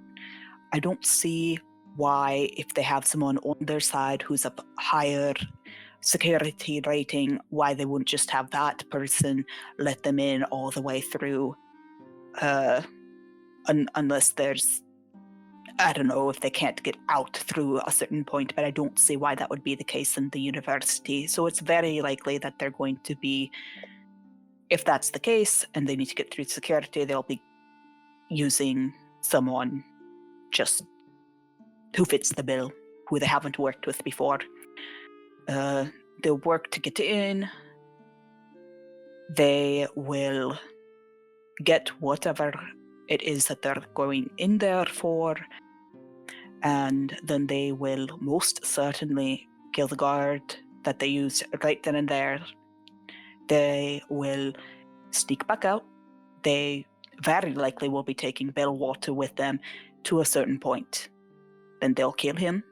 Speaker 5: I don't see why, if they have someone on their side who's a higher security rating, why they wouldn't just have that person let them in all the way through, unless there's I don't know if they can't get out through a certain point, but I don't see why that would be the case in the university. So it's very likely that they're going to be, if that's the case, and they need to get through security, they'll be using someone just who fits the bill, who they haven't worked with before. They'll work to get in. They will get whatever it is that they're going in there for, and then they will most certainly kill the guard that they used right then and there. They will sneak back out. They very likely will be taking Bellwater with them to a certain point. Then they'll kill him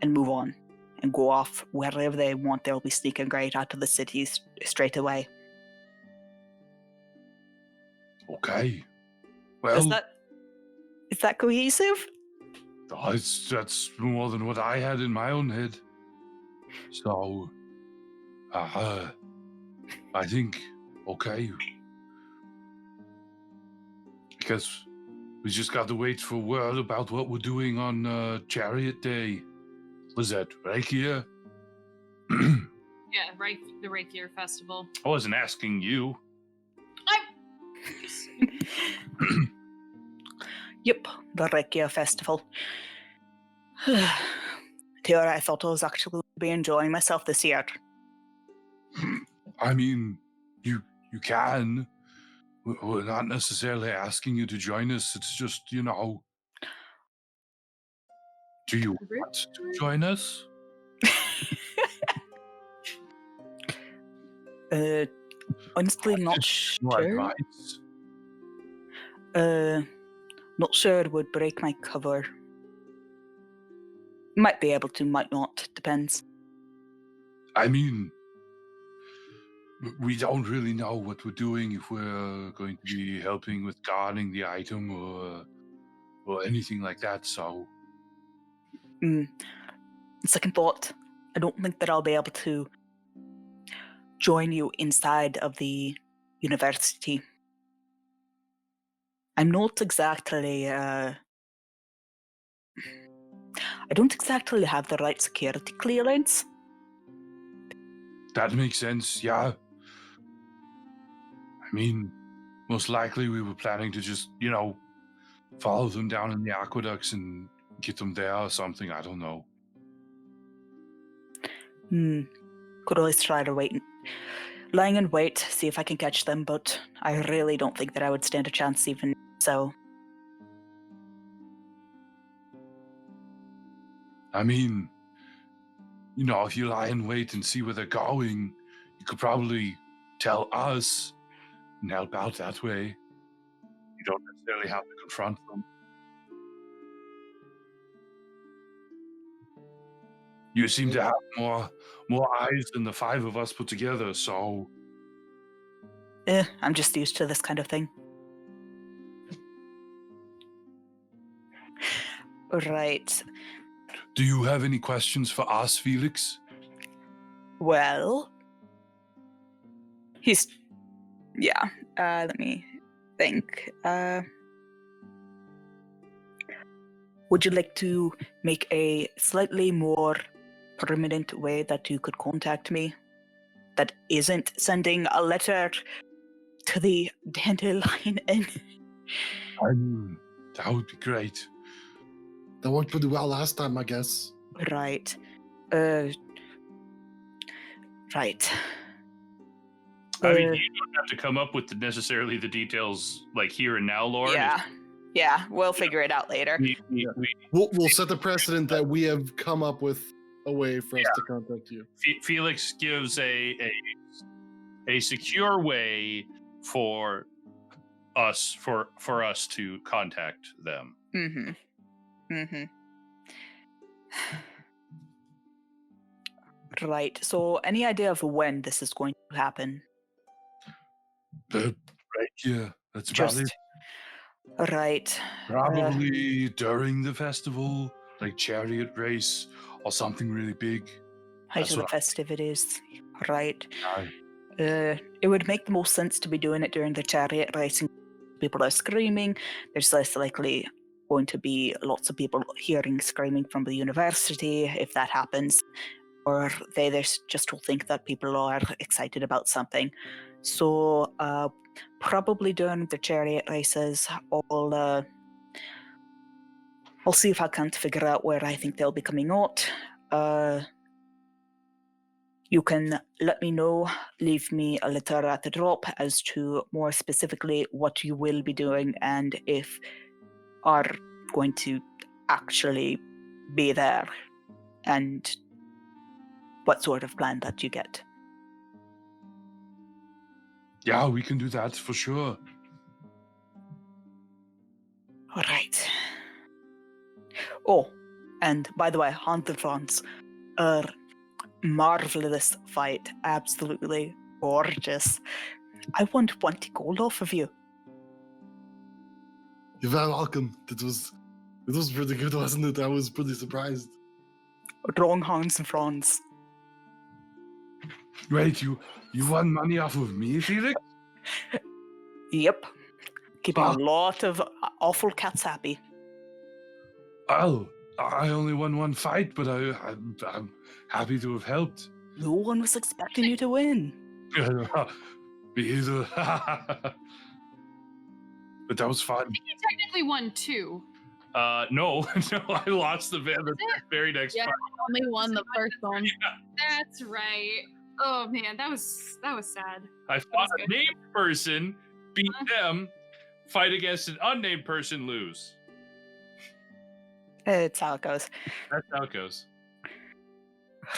Speaker 5: and move on and go off wherever they want. They'll be sneaking right out of the city straight away.
Speaker 7: Okay. Well,
Speaker 5: is that cohesive?
Speaker 7: That's more than what I had in my own head. So, I think, okay. I guess we just got to wait for word about what we're doing on Chariot Day. Was that Rakia?
Speaker 2: Yeah, the Rakier Festival.
Speaker 8: I wasn't asking you.
Speaker 5: Yep, the Rekia Festival. Theora, I thought I was actually be enjoying myself this year.
Speaker 7: I mean, you can. We're not necessarily asking you to join us. It's just, do you want to join us?
Speaker 5: Honestly, not sure. Not sure it would break my cover. Might be able to, might not. Depends.
Speaker 7: I mean, we don't really know what we're doing, if we're going to be helping with guarding the item or anything like that, so...
Speaker 5: Second thought, I don't think that I'll be able to join you inside of the university. I'm not exactly, I don't exactly have the right security clearance.
Speaker 7: That makes sense, yeah. I mean, most likely we were planning to just, follow them down in the aqueducts and get them there or something, I don't know.
Speaker 5: Could always try to lying in wait, see if I can catch them, but I really don't think that I would stand a chance even so.
Speaker 7: I mean, if you lie in wait and see where they're going, you could probably tell us and help out that way. You don't necessarily have to confront them. You seem to have more eyes than the five of us put together, so...
Speaker 5: I'm just used to this kind of thing. Right.
Speaker 7: Do you have any questions for us, Felix?
Speaker 5: Well... let me think. Would you like to make a slightly more permanent way that you could contact me? That isn't sending a letter to the Dandelion Inn?
Speaker 7: That would be great.
Speaker 3: That worked pretty well last time, I guess.
Speaker 5: Right. Right.
Speaker 8: I mean, you don't have to come up with necessarily the details like here and now, Lord.
Speaker 5: Yeah, we'll figure it out later.
Speaker 3: We'll set the precedent that we have come up with a way for us to contact you.
Speaker 8: Felix gives a secure way for us to contact them.
Speaker 5: Right. So, any idea of when this is going to happen?
Speaker 7: Right. Yeah, that's about it.
Speaker 5: Right.
Speaker 7: Probably during the festival, like chariot race or something really big.
Speaker 5: Height of the festivities. Right.
Speaker 7: Aye.
Speaker 5: It would make the most sense to be doing it during the chariot race. People are screaming. There's less likely going to be lots of people hearing screaming from the university if that happens, or they just will think that people are excited about something. So probably during the chariot races, I'll see if I can't figure out where I think they'll be coming out. You can let me know, leave me a letter at the drop as to more specifically what you will be doing and if are going to actually be there and what sort of plan that you get.
Speaker 7: Yeah, we can do that for sure.
Speaker 5: All right. Oh, and by the way, Haunted Fronts, marvelous fight, absolutely gorgeous. I want 20 gold off of you.
Speaker 3: You're very welcome. It was pretty good, wasn't it? I was pretty surprised.
Speaker 5: Wrong Hans and Franz.
Speaker 7: Wait, you won money off of me, Felix?
Speaker 5: Yep. Keeping a lot of awful cats happy.
Speaker 7: Oh, I only won one fight, but I'm happy to have helped.
Speaker 5: No one was expecting you to win.
Speaker 7: Me either. But that was fun.
Speaker 2: You technically won 2.
Speaker 8: No, I lost the very next
Speaker 4: Yeah,
Speaker 8: fight.
Speaker 4: I only won the first one.
Speaker 2: That's right. Oh man, that was sad.
Speaker 8: I fought a named person, beat them, fight against an unnamed person, lose.
Speaker 5: It's how it goes.
Speaker 8: That's how it goes.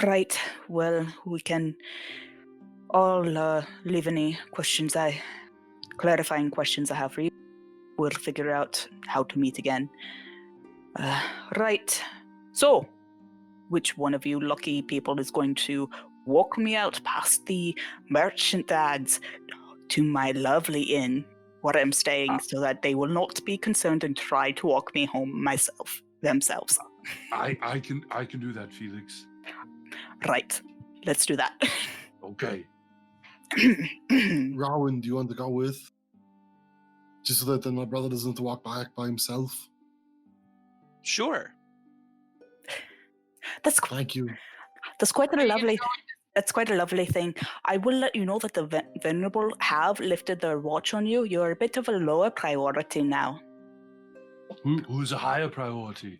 Speaker 5: Right. Well, we can all leave any clarifying questions I have for you. We'll figure out how to meet again. Right. So, which one of you lucky people is going to walk me out past the merchant dads to my lovely inn where I'm staying so that they will not be concerned and try to walk me home themselves?
Speaker 7: I can do that, Felix.
Speaker 5: Right. Let's do that.
Speaker 7: Okay.
Speaker 3: Rowan, do you want to go with? Just so that then my brother doesn't have to walk back by himself.
Speaker 6: Sure.
Speaker 3: Thank you.
Speaker 5: That's quite a lovely thing. I will let you know that the Venerable have lifted their watch on you. You're a bit of a lower priority now.
Speaker 7: Who's a higher priority?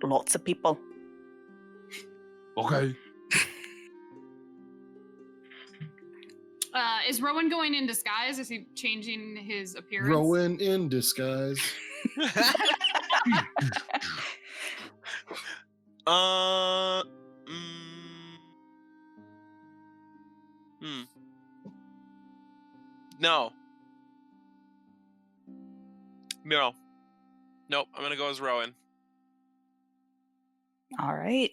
Speaker 5: Lots of people.
Speaker 7: Okay.
Speaker 2: Is Rowan going in disguise? Is he changing his appearance?
Speaker 3: Rowan in disguise.
Speaker 6: No. Miro. Nope, I'm gonna go as Rowan.
Speaker 5: All right.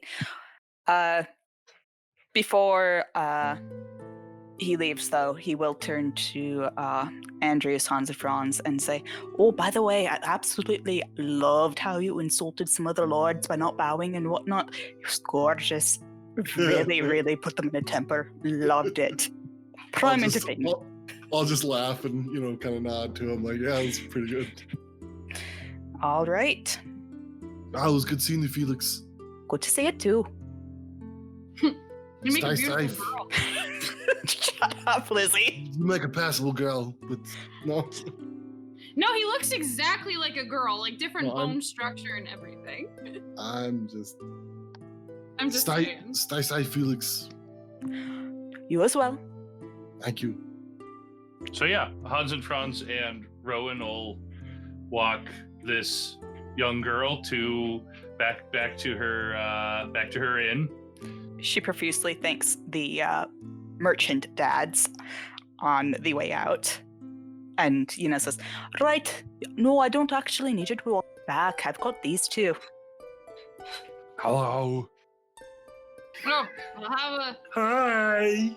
Speaker 5: Before he leaves, though, he will turn to Andreas, Hans, and Franz and say, "Oh, by the way, I absolutely loved how you insulted some other lords by not bowing and whatnot. It was gorgeous. Really, really put them in a temper. Loved it. Prime entertainment."
Speaker 3: I'll just laugh and, kind of nod to him like, yeah, it's pretty good.
Speaker 5: All right.
Speaker 3: It was good seeing you, Felix.
Speaker 5: Good to see it, too.
Speaker 2: You make a
Speaker 3: Stay
Speaker 2: beautiful
Speaker 3: safe.
Speaker 2: girl.
Speaker 5: Shut up, Lizzie.
Speaker 3: You make a passable girl, but no.
Speaker 2: No, he looks exactly like a girl, like different
Speaker 3: No, I'm-
Speaker 2: bone structure and everything.
Speaker 3: I'm just
Speaker 2: saying.
Speaker 3: stay safe, Felix.
Speaker 5: You as well.
Speaker 3: Thank you.
Speaker 8: So yeah, Hans and Franz and Rowan will walk this young girl back to her inn.
Speaker 5: She profusely thanks the merchant dads on the way out. And, says, "Right, no, I don't actually need you to walk back. I've got these two."
Speaker 7: Hello.
Speaker 2: Oh, we'll have a
Speaker 3: Hi.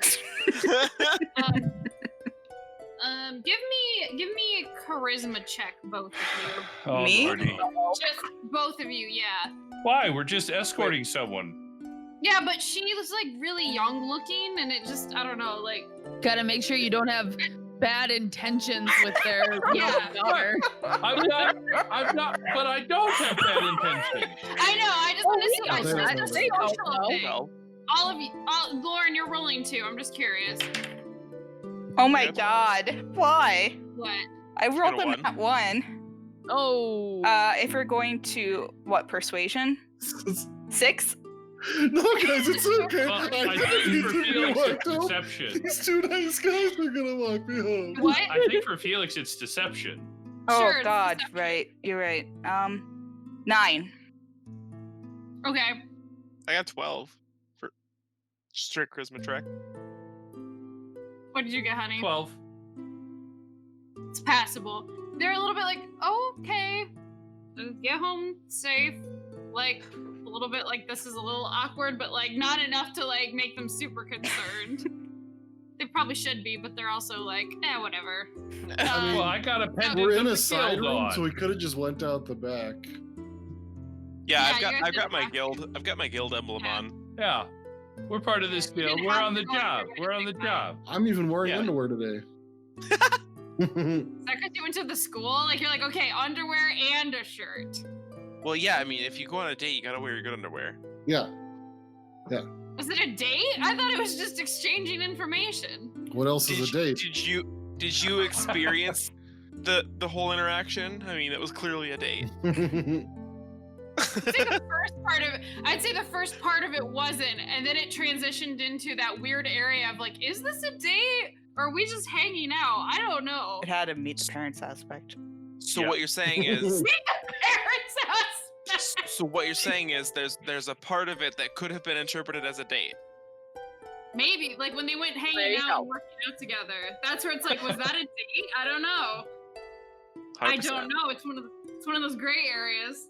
Speaker 2: give me a charisma check, both of you.
Speaker 8: Oh,
Speaker 5: Me?
Speaker 8: Lordy.
Speaker 2: Just both of you, yeah.
Speaker 8: Why? We're just escorting someone.
Speaker 2: Yeah, but she was like really young looking, and it just, I don't know, like.
Speaker 4: Gotta make sure you don't have bad intentions with their
Speaker 2: Yeah.
Speaker 4: daughter.
Speaker 8: I'm not, but I don't have bad intentions.
Speaker 2: I know. I just want to see. I
Speaker 3: don't
Speaker 2: just
Speaker 3: know.
Speaker 2: a social
Speaker 4: know.
Speaker 2: thing.
Speaker 6: Well,
Speaker 2: All of you, Lauren, you're rolling too. I'm just curious.
Speaker 5: Oh my
Speaker 6: Yeah.
Speaker 5: god. Why?
Speaker 2: What?
Speaker 5: I rolled
Speaker 6: got a
Speaker 5: an at 1.
Speaker 4: Oh.
Speaker 5: If we're going to, what, persuasion? 6?
Speaker 3: No, guys, it's okay.
Speaker 8: Well, I
Speaker 3: didn't
Speaker 8: think
Speaker 3: mean
Speaker 8: for
Speaker 3: to be
Speaker 8: Felix
Speaker 3: walked
Speaker 8: it's
Speaker 3: home.
Speaker 8: deception.
Speaker 3: These two nice guys are gonna walk me home.
Speaker 2: What?
Speaker 8: I think for Felix it's deception.
Speaker 5: Oh
Speaker 2: Sure, it's
Speaker 5: god,
Speaker 2: deception.
Speaker 5: right. You're right. 9.
Speaker 2: Okay.
Speaker 6: I got 12 for strict charisma check.
Speaker 2: What did you get, honey?
Speaker 8: 12.
Speaker 2: It's passable. They're a little bit like, oh, okay, get home safe. Like a little bit like this is a little awkward, but like not enough to like make them super concerned. They probably should be, but they're also like, whatever.
Speaker 8: Well, I got a pendant
Speaker 3: We're in
Speaker 8: with
Speaker 3: a
Speaker 8: the
Speaker 3: side
Speaker 8: guild
Speaker 3: room,
Speaker 8: on.
Speaker 3: so we could have just went out the back.
Speaker 6: Yeah,
Speaker 2: Yeah,
Speaker 6: I've
Speaker 2: you
Speaker 6: got
Speaker 2: guys
Speaker 6: my guild. I've got my guild emblem
Speaker 2: Yeah.
Speaker 6: on.
Speaker 8: Yeah, we're part of this
Speaker 2: You
Speaker 8: guild.
Speaker 2: didn't
Speaker 8: We're
Speaker 2: have
Speaker 8: on
Speaker 2: to
Speaker 8: the
Speaker 2: go
Speaker 8: job.
Speaker 2: through
Speaker 8: We're on the
Speaker 2: anything,
Speaker 8: job.
Speaker 3: I'm even wearing
Speaker 6: Yeah.
Speaker 3: underwear today.
Speaker 2: Is that because you went to the school? Like you're like, okay, underwear and a shirt.
Speaker 6: Well, yeah, I mean, if you go on a date, you gotta wear your good underwear.
Speaker 3: Yeah.
Speaker 2: Was it a date? I thought it was just exchanging information.
Speaker 3: What else is a date?
Speaker 6: Did you experience the whole interaction? I mean, it was clearly a date.
Speaker 2: I'd say the first part of it wasn't, and then it transitioned into that weird area of like, is this a date? Or are we just hanging out? I don't know.
Speaker 5: It had a meet the parents aspect.
Speaker 6: So
Speaker 8: Yeah.
Speaker 6: what you're saying is,
Speaker 2: Parents' house.
Speaker 6: so what you're saying is, there's a part of it that could have been interpreted as a date.
Speaker 2: Maybe like when they went
Speaker 4: There
Speaker 2: hanging
Speaker 4: you
Speaker 2: out
Speaker 4: go.
Speaker 2: and working out together. That's where it's like, was that a date? I don't know.
Speaker 6: 100%.
Speaker 2: I don't know. It's one of those gray areas.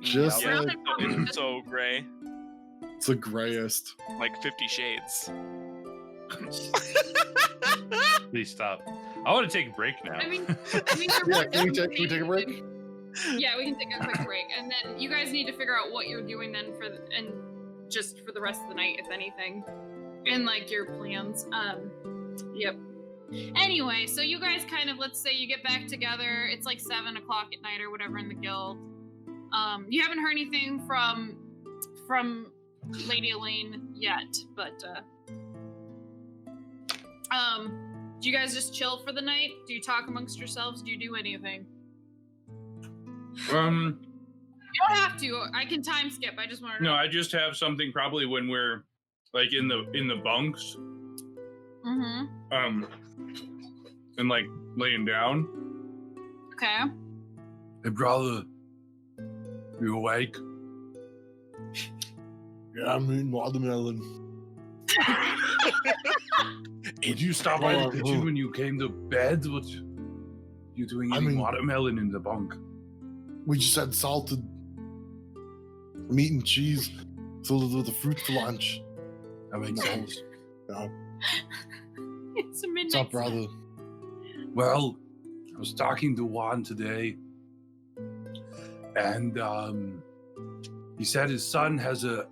Speaker 3: Just
Speaker 6: Yeah,
Speaker 3: like
Speaker 6: it's so gray,
Speaker 3: it's the grayest.
Speaker 6: like 50 Shades.
Speaker 8: Please stop. I want to take a break now.
Speaker 2: I mean,
Speaker 3: Yeah, can we take a break?
Speaker 2: Yeah, we can take a quick break, and then you guys need to figure out what you're doing then just for the rest of the night, if anything, and like your plans. Yep. Anyway, so you guys kind of, let's say you get back together. It's like 7 o'clock at night or whatever in the guild. You haven't heard anything from Lady Elaine yet, but do you guys just chill for the night? Do you talk amongst yourselves? Do you do anything? You don't have to. I can time skip. I just want to know.
Speaker 8: No, I just have something probably when we're like in the bunks,
Speaker 2: Mm-hmm.
Speaker 8: and like laying down.
Speaker 2: Okay.
Speaker 7: Hey, brother, you awake?
Speaker 3: Yeah, I'm eating watermelon.
Speaker 7: Did you stop by the kitchen when you came to bed? What you doing eating watermelon in the bunk?
Speaker 3: We just had salted meat and cheese filled with the fruit for lunch.
Speaker 7: That makes sense.
Speaker 3: Yeah.
Speaker 2: It's a midnight.
Speaker 3: What's up, brother?
Speaker 7: Well, I was talking to Juan today, and he said his son has a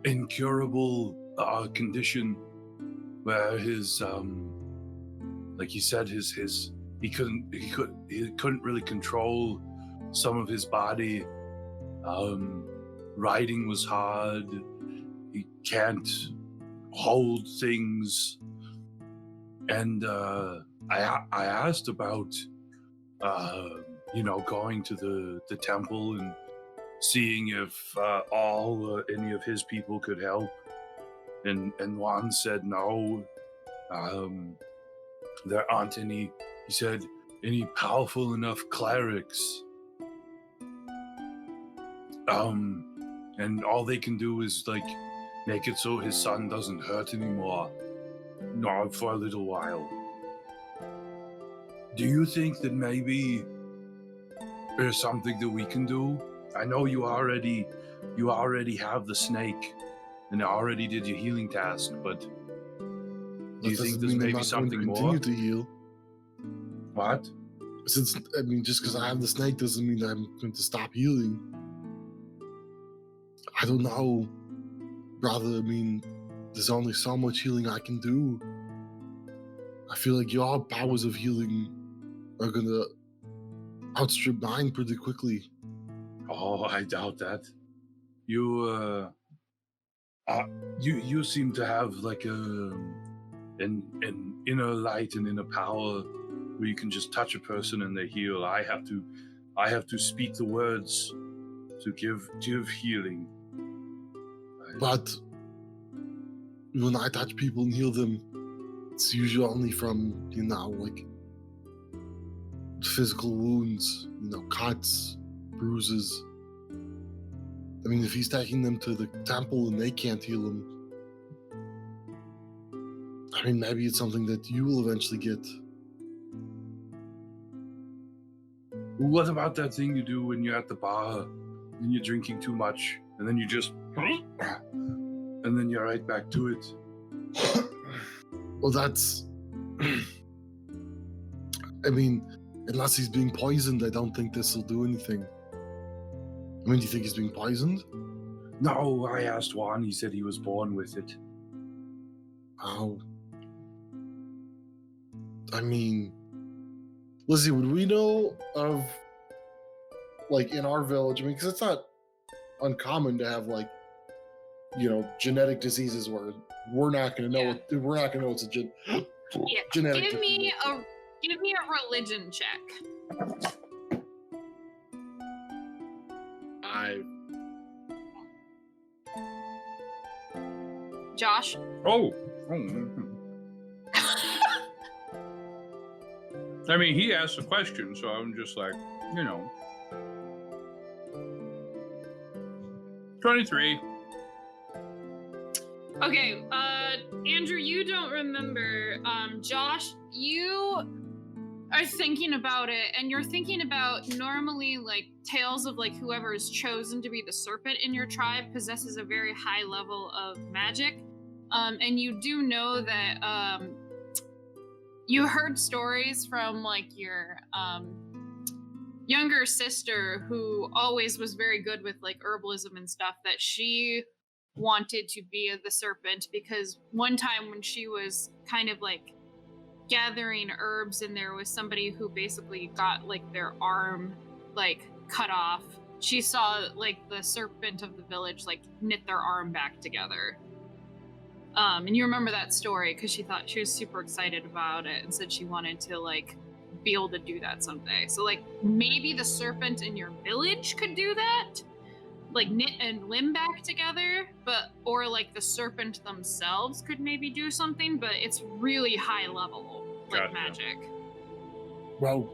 Speaker 7: incurable condition where his like he said he couldn't really control some of his body. Writing was hard. He can't hold things, and I asked about going to the temple and seeing if any of his people could help, and Juan said no. There aren't any. He said any powerful enough clerics. And all they can do is like make it so his son doesn't hurt anymore, not for a little while. Do you think that maybe there's something that we can do? I know you already have the snake and already did your healing task, but do you think there's maybe something more?
Speaker 3: Continue to heal.
Speaker 7: What?
Speaker 3: Just because I have the snake doesn't mean I'm going to stop healing. I don't know, brother. There's only so much healing I can do. I feel like your powers of healing are gonna outstrip mine pretty quickly.
Speaker 7: Oh, I doubt that. You seem to have like an inner light and inner power where you can just touch a person and they heal. I have to speak the words to give healing.
Speaker 3: But when I touch people and heal them, it's usually only from, like physical wounds, cuts, bruises. I mean, if he's taking them to the temple and they can't heal him, I mean, maybe it's something that you will eventually get.
Speaker 7: What about that thing you do when you're at the bar and you're drinking too much and then you just and then you're right back to it?
Speaker 3: Well, that's I mean, unless he's being poisoned, I don't think this will do anything. I mean, do you think he's being poisoned?
Speaker 7: No, I asked Juan. He said he was born with it.
Speaker 3: Oh. I mean, Lizzie, would we know of, like, in our village, I mean, because it's not uncommon to have, like, genetic diseases where we're not going to know we're not going to know it's a genetic
Speaker 2: Give me
Speaker 3: disease.
Speaker 2: Give me a religion check. Josh?
Speaker 7: Oh. I mean, he asked a question, so I'm just like, 23.
Speaker 2: Okay, Andrew, you don't remember. Josh, you are thinking about it, and you're thinking about normally, like, tales of, like, whoever is chosen to be the serpent in your tribe possesses a very high level of magic. And you do know that, you heard stories from, like, your, younger sister who always was very good with, like, herbalism and stuff, that she wanted to be the serpent because one time when she was kind of, like, gathering herbs and there was somebody who basically got, like, their arm, like, cut off, she saw, like, the serpent of the village, like, knit their arm back together. And you remember that story because she thought she was super excited about it and said she wanted to, like, be able to do that someday. So, like, maybe the serpent in your village could do that, like, knit and limb back together, or like the serpent themselves could maybe do something, but it's really high level, like, magic.
Speaker 3: Well,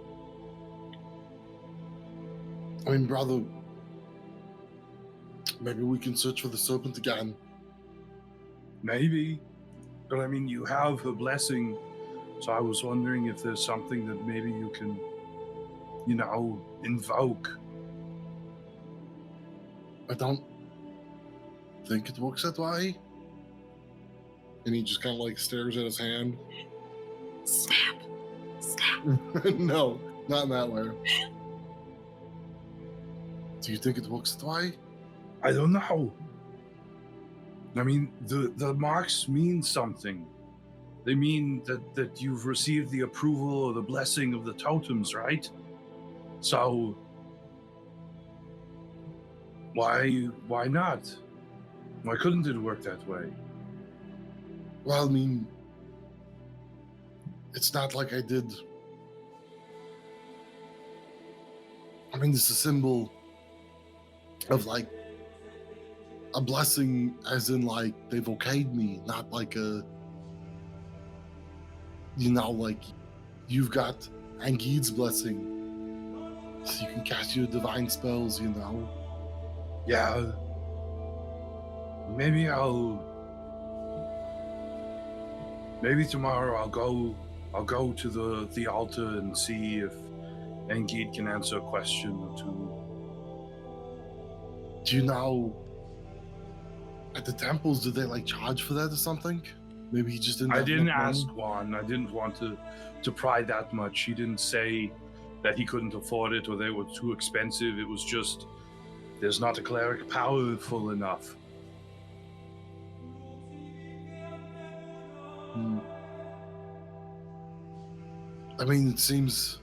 Speaker 3: I mean, brother, maybe we can search for the serpent again.
Speaker 7: Maybe. But I mean, you have her blessing, so I was wondering if there's something that maybe you can, invoke.
Speaker 3: I don't think it works that way. And he just kind of, like, stares at his hand.
Speaker 2: Snap.
Speaker 3: No, not in that way. Do you think it works that way?
Speaker 7: I don't know. I mean, the marks mean something. They mean that you've received the approval or the blessing of the totems, right? So why not? Why couldn't it work that way?
Speaker 3: Well, I mean, it's not like I did. I mean, it's a symbol of, like, a blessing, as in, like, they've okayed me, not like a, like, you've got Angid's blessing, so you can cast your divine spells,
Speaker 7: Yeah. Maybe tomorrow I'll go to the altar and see if Angid can answer a question or two.
Speaker 3: Do you know, at the temples, do they, like, charge for that or something? Maybe he just didn't
Speaker 7: I
Speaker 3: have
Speaker 7: didn't
Speaker 3: enough
Speaker 7: ask
Speaker 3: money?
Speaker 7: Juan. I didn't want to pry that much. He didn't say that he couldn't afford it or they were too expensive. It was just, there's not a cleric powerful enough.
Speaker 3: I mean, it seems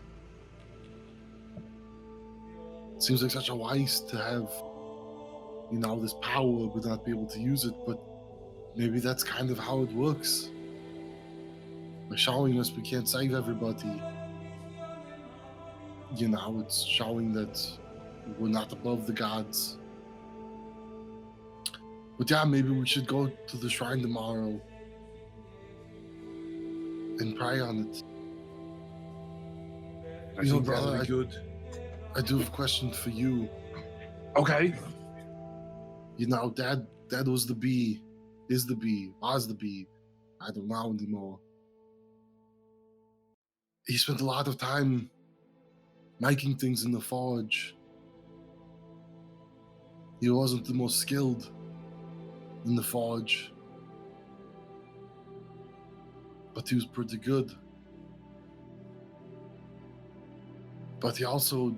Speaker 3: like such a waste to have, this power but not be able to use it. But maybe that's kind of how it works. By showing us we can't save everybody, it's showing that we're not above the gods. But yeah, maybe we should go to the shrine tomorrow and pray on it.
Speaker 7: I think that'll
Speaker 3: brother,
Speaker 7: be good.
Speaker 3: I do have a question for you.
Speaker 7: Okay.
Speaker 3: Dad was the bee, was the bee. I don't know anymore. He spent a lot of time making things in the forge. He wasn't the most skilled in the forge, but he was pretty good. But he also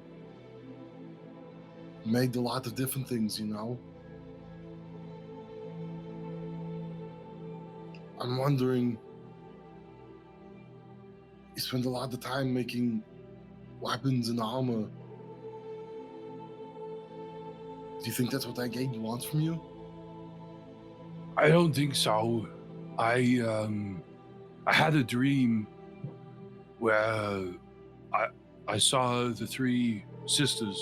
Speaker 3: made a lot of different things, I'm wondering, he spent a lot of time making weapons and armor. Do you think that's what that gate wants from you?
Speaker 7: I don't think so. I had a dream where I saw the three sisters,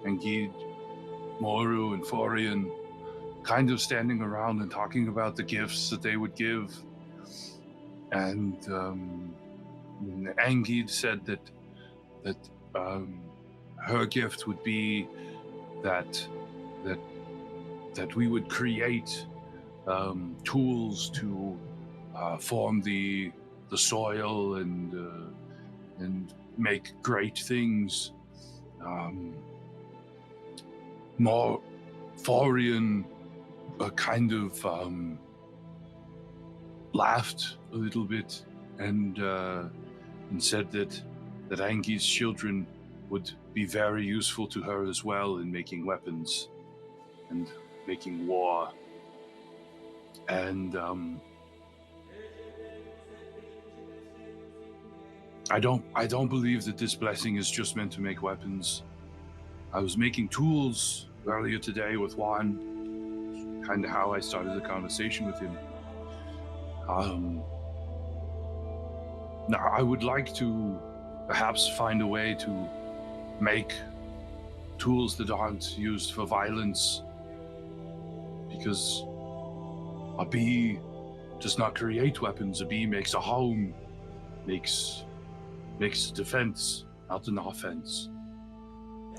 Speaker 7: Engid, Moru, and Forian, kind of standing around and talking about the gifts that they would give. And Engid said that her gift would be that we would create tools to form the soil and make great things. More Forian kind of laughed a little bit and said that Angi's children would be very useful to her as well in making weapons and making war. And I don't believe that this blessing is just meant to make weapons. I was making tools earlier today with Juan, kind of how I started the conversation with him. Now I would like to perhaps find a way to make tools that aren't used for violence, because a bee does not create weapons. A bee makes a home, makes defense, not an offense.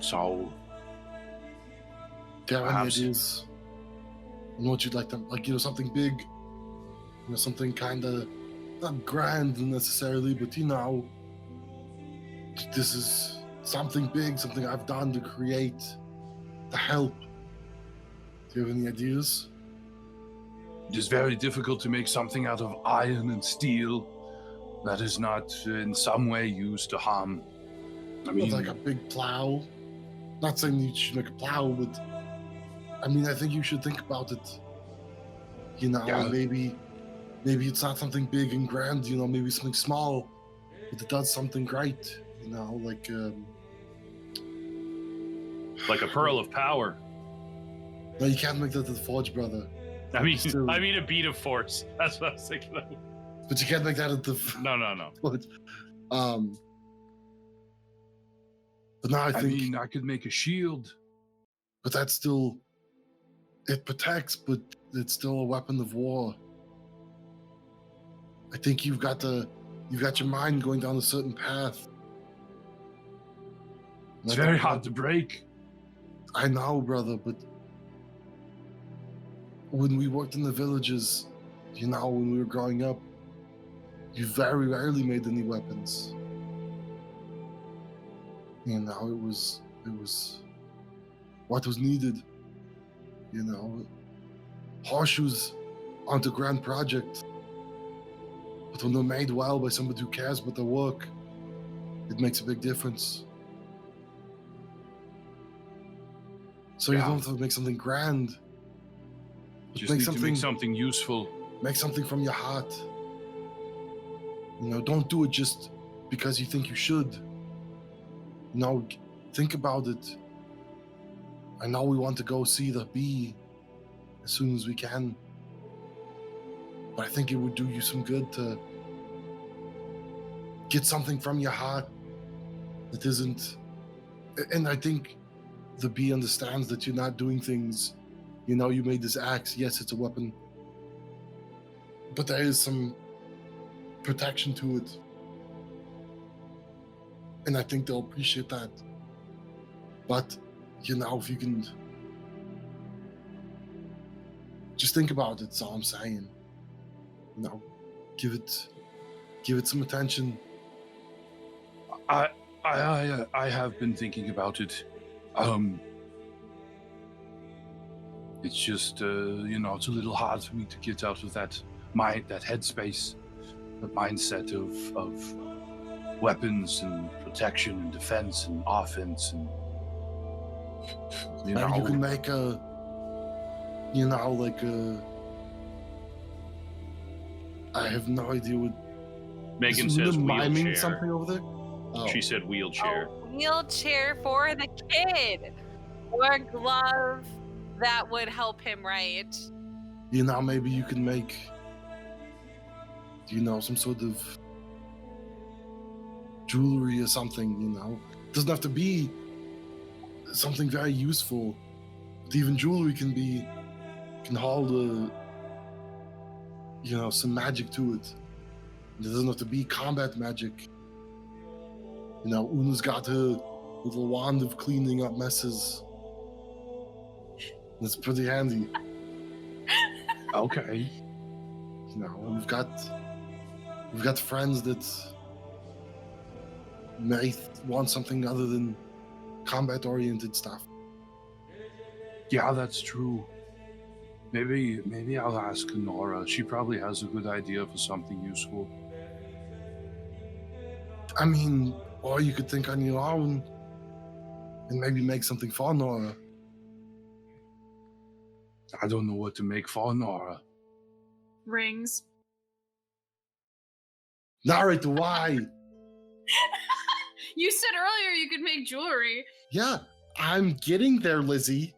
Speaker 7: So
Speaker 3: do you have any
Speaker 7: perhaps
Speaker 3: ideas on what you'd like to, something big, something kind of not grand necessarily, but this is something big, something I've done to create, to help. Do you have any ideas?
Speaker 7: It is very difficult to make something out of iron and steel that is not in some way used to harm. I mean,
Speaker 3: like a big plow. Not saying you should make a plow, but I mean, I think you should think about it. Maybe it's not something big and grand. Maybe something small, but it does something great.
Speaker 8: Like a pearl of power.
Speaker 3: No, you can't make that to the forge, brother.
Speaker 8: I mean a bead of force. That's what I was thinking of.
Speaker 3: But you can't make that at the
Speaker 8: No.
Speaker 3: forge. But now I think
Speaker 7: I could make a shield.
Speaker 3: But that's still, it protects, but it's still a weapon of war. I think you've got your mind going down a certain path.
Speaker 7: It's very hard to break.
Speaker 3: I know, brother, but when we worked in the villages, when we were growing up, you very rarely made any weapons. It was what was needed. Horseshoes aren't a grand project, but when they're made well by somebody who cares about their work, it makes a big difference. So you don't have to make something grand.
Speaker 7: Just need to make something useful.
Speaker 3: Make something from your heart. Don't do it just because you think you should. Think about it. I know we want to go see the bee as soon as we can, but I think it would do you some good to get something from your heart that isn't. And I think the bee understands that you're not doing things. You made this axe. Yes, it's a weapon, but there is some protection to it. And I think they'll appreciate that. But, if you can just think about it, that's all I'm saying. Give it some attention.
Speaker 7: I have been thinking about it. It's just it's a little hard for me to get out of that headspace, that mindset of weapons and protection and defense and offense and
Speaker 3: you can make I have no idea what
Speaker 8: Megan says
Speaker 3: miming
Speaker 8: wheelchair.
Speaker 3: something over there.
Speaker 8: She said wheelchair.
Speaker 1: A wheelchair for the kid. Or a glove that would help him, right?
Speaker 3: Maybe you can make some sort of jewelry or something. It doesn't have to be something very useful, but even jewelry can hold some magic to it. It doesn't have to be combat magic. Una's got her little wand of cleaning up messes. It's pretty handy.
Speaker 7: Okay.
Speaker 3: We've got friends that may want something other than combat-oriented stuff.
Speaker 7: Yeah, that's true. Maybe I'll ask Nora. She probably has a good idea for something useful.
Speaker 3: I mean, or you could think on your own and maybe make something for Nora.
Speaker 7: I don't know what to make for Nora.
Speaker 2: Rings.
Speaker 3: Narrate why.
Speaker 2: You said earlier you could make jewelry.
Speaker 3: Yeah, I'm getting there, Lizzie.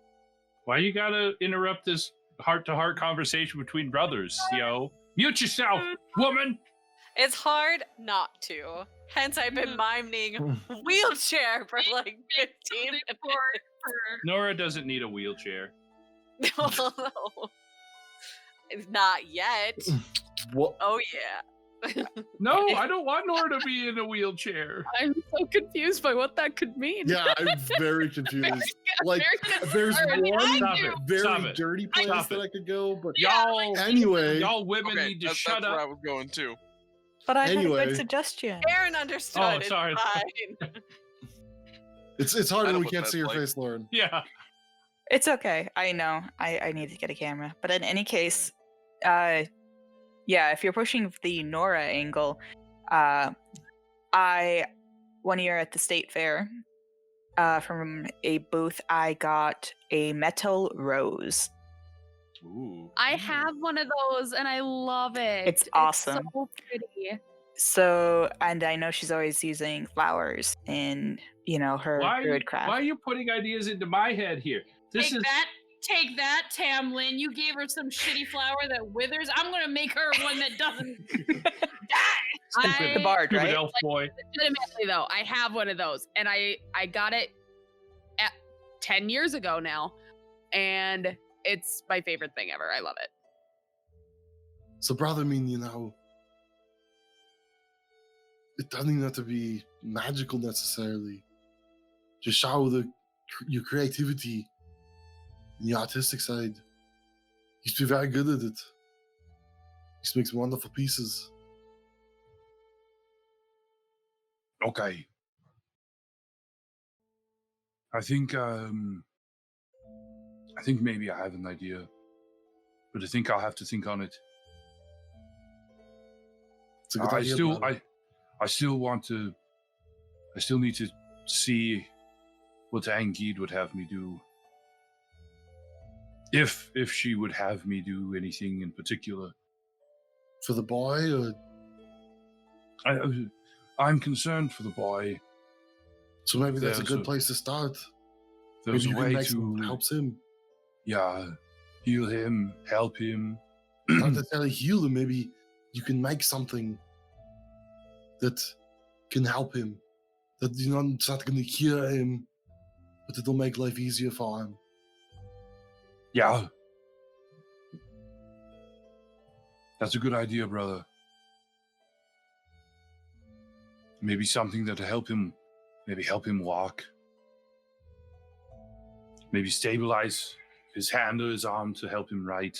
Speaker 8: Why you gotta interrupt this heart-to-heart conversation between brothers, yo? Mute yourself, woman!
Speaker 1: It's hard not to. Hence, I've been miming wheelchair for like 15 minutes.
Speaker 8: Nora doesn't need a wheelchair.
Speaker 1: No. Not yet.
Speaker 3: What?
Speaker 1: Oh, yeah.
Speaker 8: No, I don't want Nora to be in a wheelchair.
Speaker 4: I'm so confused by what that could mean.
Speaker 3: Yeah, I'm very confused. Like, there's one very dirty place that I could go, but
Speaker 8: y'all women
Speaker 6: Okay,
Speaker 8: need to
Speaker 6: that's
Speaker 8: shut
Speaker 6: where
Speaker 8: up.
Speaker 6: I was going too.
Speaker 5: But I had a
Speaker 3: Anyway.
Speaker 5: good suggestion.
Speaker 1: Aaron understood.
Speaker 8: Oh, sorry.
Speaker 1: It's fine.
Speaker 3: it's hard
Speaker 6: I
Speaker 3: when
Speaker 6: know
Speaker 3: we
Speaker 6: what
Speaker 3: can't
Speaker 6: that's
Speaker 3: see your
Speaker 6: like.
Speaker 3: face, Lauren.
Speaker 8: Yeah.
Speaker 5: It's okay. I know. I need to get a camera. But in any case, if you're pushing the Nora angle, one year at the state fair, from a booth, I got a metal rose.
Speaker 8: Ooh.
Speaker 4: I have one of those and I love it.
Speaker 5: It's awesome.
Speaker 4: So pretty.
Speaker 5: So, and I know she's always using flowers in, her druid craft.
Speaker 8: Why are you putting ideas into my head here?
Speaker 2: Take that, Tamlin. You gave her some shitty flower that withers. I'm gonna make her one that doesn't die.
Speaker 5: The bard,
Speaker 8: Stupid
Speaker 5: right?
Speaker 8: elf boy.
Speaker 4: Legitimately though, I have one of those, and I got it 10 years ago now, and it's my favorite thing ever. I love it.
Speaker 3: So, brother, it doesn't even have to be magical necessarily. Just show your creativity and your artistic side. You used to be very good at it. You used to make some wonderful pieces.
Speaker 7: Okay. I think maybe I have an idea, but I think I'll have to think on it.
Speaker 3: It's a good idea.
Speaker 7: I still need to see what Angeed would have me do. If she would have me do anything in particular.
Speaker 3: For the boy, or
Speaker 7: I'm concerned for the boy.
Speaker 3: So maybe that's a
Speaker 7: There's
Speaker 3: good
Speaker 7: a-
Speaker 3: place to start.
Speaker 7: There's
Speaker 3: Maybe
Speaker 7: a
Speaker 3: you can
Speaker 7: way
Speaker 3: make something that
Speaker 7: to,
Speaker 3: helps him.
Speaker 7: heal him, help him.
Speaker 3: Not necessarily heal him. Maybe you can make something that can help him. That it's not going to cure him, but it'll make life easier for him.
Speaker 7: Yeah. That's a good idea, brother. Maybe something that'll help him, maybe help him walk. Maybe stabilize his hand or his arm to help him write.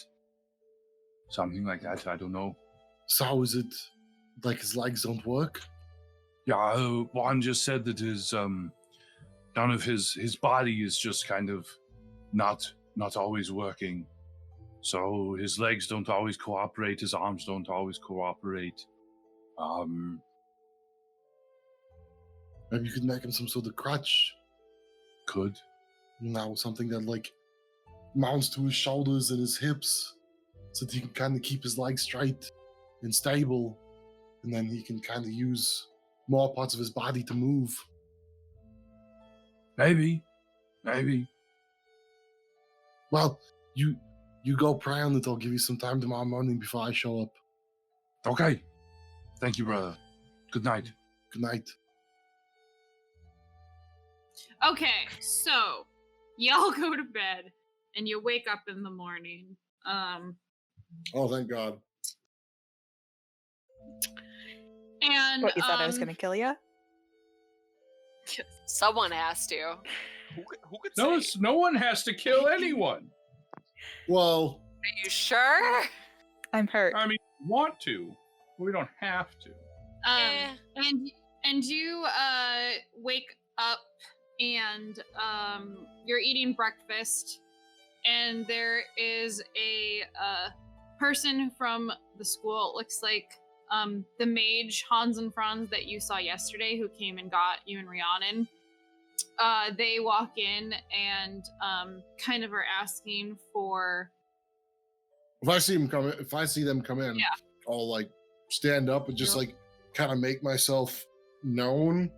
Speaker 7: Something like that, I don't know.
Speaker 3: So how is it like his legs don't work?
Speaker 7: Yeah, Juan just said that his none of his body is just kind of not always working. So his legs don't always cooperate, his arms don't always cooperate.
Speaker 3: Maybe you could make him some sort of crutch.
Speaker 7: Could.
Speaker 3: Something that like mounts to his shoulders and his hips, so that he can kind of keep his legs straight and stable, and then he can kind of use more parts of his body to move.
Speaker 7: Maybe.
Speaker 3: Well, you go pray on it. I'll give you some time tomorrow morning before I show up.
Speaker 7: Okay. Thank you, brother. Good night.
Speaker 3: Good night.
Speaker 2: Okay, so y'all go to bed and you wake up in the morning.
Speaker 3: Oh, thank God.
Speaker 2: And
Speaker 5: What, you thought I was going to kill you?
Speaker 1: Someone has to.
Speaker 6: Who could
Speaker 8: No,
Speaker 6: say?
Speaker 8: no one has to kill anyone.
Speaker 3: Well,
Speaker 1: Are you sure?
Speaker 5: I'm hurt.
Speaker 8: I mean, we want to. We don't have to.
Speaker 2: and you wake up and you're eating breakfast, and there is a person from the school. It looks like the mage Hans and Franz that you saw yesterday, who came and got you and Rhiannon. They walk in and kind of are asking for.
Speaker 3: if I see them come in,
Speaker 2: Yeah.
Speaker 3: I'll like stand up and just like kind of make myself known,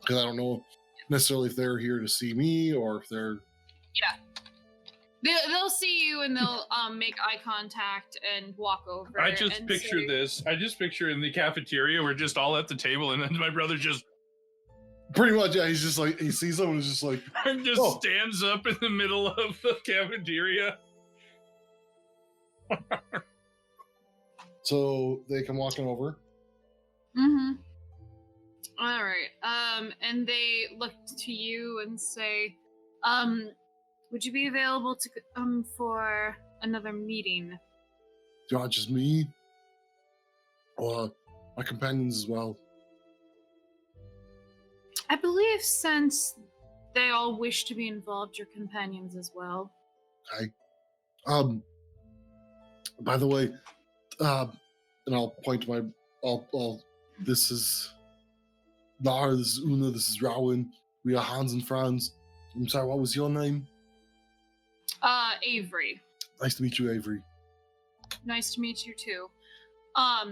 Speaker 3: because I don't know necessarily if they're here to see me or if they're.
Speaker 2: They'll see you and they'll make eye contact and walk over.
Speaker 8: I just
Speaker 2: and
Speaker 8: picture
Speaker 2: say,
Speaker 8: this. I just picture in the cafeteria, we're just all at the table, and then my brother just
Speaker 3: Pretty much, yeah. He's just like, he sees them and is just like, Oh.
Speaker 8: stands up in the middle of the cafeteria.
Speaker 3: so they come walking over.
Speaker 2: Mm-hmm. All right. And they look to you and say, would you be available to for another meeting?
Speaker 3: Do you want just me? Or my companions as well?
Speaker 2: I believe since they all wish to be involved, your companions as well.
Speaker 3: Okay. By the way, and I'll point to my, this is Nar, this is Una, this is Rowan. We are Hans and Franz. I'm sorry, what was your name?
Speaker 2: Avery.
Speaker 3: Nice to meet you, Avery.
Speaker 2: Nice to meet you too. I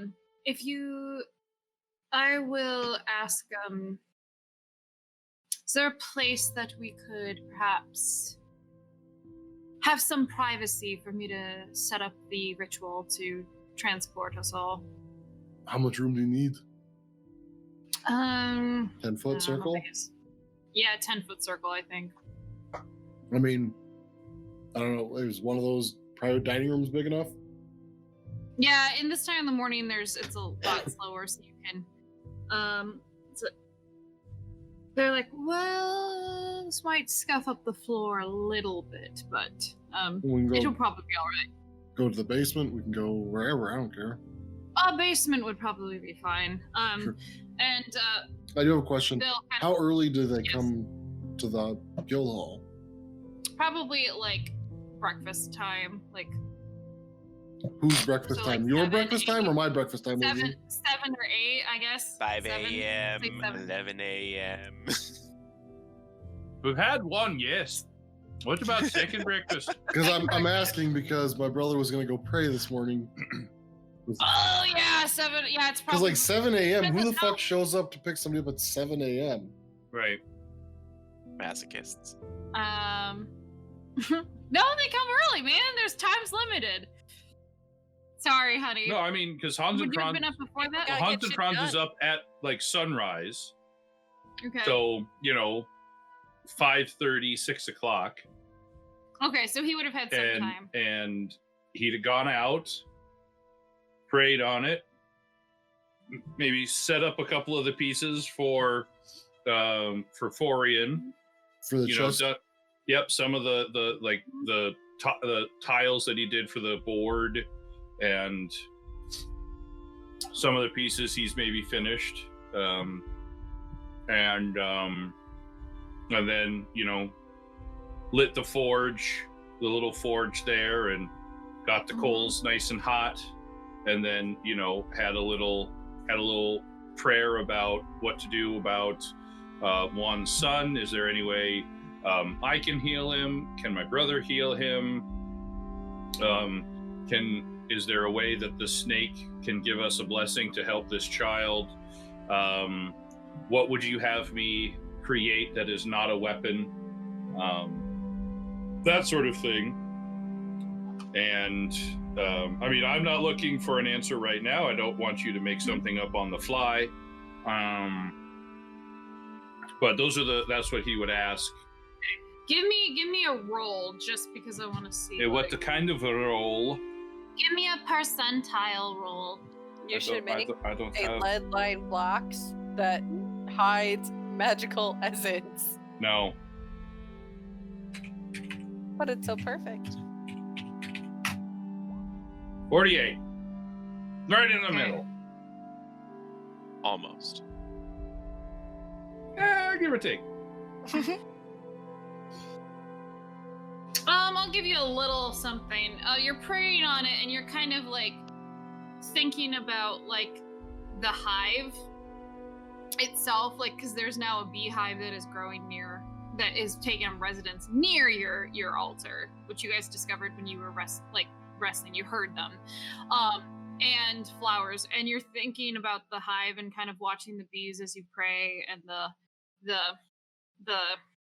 Speaker 2: will ask, is there a place that we could perhaps have some privacy for me to set up the ritual to transport us all?
Speaker 3: How much room do you need?
Speaker 2: 10
Speaker 3: 10-foot circle?
Speaker 2: Yeah, 10-foot circle, I think.
Speaker 3: I mean, I don't know, is one of those private dining rooms big enough?
Speaker 2: Yeah, in this time of the morning, it's a lot slower, so you can. They're like, well, this might scuff up the floor a little bit, but it'll probably be all right.
Speaker 3: Go to the basement. We can go wherever. I don't care.
Speaker 2: A basement would probably be fine.
Speaker 3: Sure.
Speaker 2: And
Speaker 3: I do have a question. How early do they
Speaker 2: Yes.
Speaker 3: come to the guild hall?
Speaker 2: probably at like breakfast time, like
Speaker 3: Whose breakfast
Speaker 2: So, like,
Speaker 3: time? Your
Speaker 2: 7,
Speaker 3: breakfast time
Speaker 2: 8,
Speaker 3: or my breakfast time?
Speaker 2: 7 or 8, I guess.
Speaker 6: 5
Speaker 2: 7,
Speaker 6: a.m.,
Speaker 2: 6, 7.
Speaker 6: 11 a.m.
Speaker 8: We've had one, yes. What about second breakfast?
Speaker 3: Because I'm asking because my brother was going to go pray this morning.
Speaker 2: Oh yeah, 7. Yeah, it's
Speaker 3: Because
Speaker 2: probably
Speaker 3: like 7 a.m. Who the
Speaker 2: No.
Speaker 3: fuck shows up to pick somebody up at 7 a.m.?
Speaker 8: Right.
Speaker 6: Masochists.
Speaker 2: No, they come early, man. There's time's limited. Sorry, honey.
Speaker 8: No, I mean, because Hans and
Speaker 2: Would you have
Speaker 8: Franz,
Speaker 2: been up before that?
Speaker 1: Gotta
Speaker 8: Hans
Speaker 1: get
Speaker 8: and
Speaker 1: shit
Speaker 8: Franz is
Speaker 1: done.
Speaker 8: up at like sunrise.
Speaker 2: Okay.
Speaker 8: So, 5:30, 6 o'clock.
Speaker 2: Okay, so he would have had some time.
Speaker 8: And he'd have gone out, prayed on it, maybe set up a couple of the pieces for Forian.
Speaker 3: For the chest?
Speaker 8: Yep, some of the tiles that he did for the board, and some of the pieces he's maybe finished, and then lit the forge, the little forge there, and got the coals nice and hot, and then had a little prayer about what to do about Juan's son. Is there any way I can heal him? Can my brother heal him? Is there a way that the snake can give us a blessing to help this child? What would you have me create that is not a weapon? That sort of thing. And I'm not looking for an answer right now. I don't want you to make something up on the fly. But that's what he would ask.
Speaker 2: Give me a roll, just because I want to see.
Speaker 8: What the kind of a roll?
Speaker 2: Give me a percentile roll.
Speaker 1: You should make
Speaker 8: I don't
Speaker 1: a
Speaker 8: have.
Speaker 1: lead line blocks that hides magical essence.
Speaker 8: No.
Speaker 1: But it's so perfect.
Speaker 8: 48. Right in the
Speaker 2: Okay.
Speaker 8: middle.
Speaker 6: Almost.
Speaker 8: Give or take.
Speaker 2: I'll give you a little something. You're praying on it, and you're kind of like thinking about like the hive itself, like because there's now a beehive that is growing that is taking up residence near your altar, which you guys discovered when you were wrestling. You heard them, and flowers, and you're thinking about the hive and kind of watching the bees as you pray, and the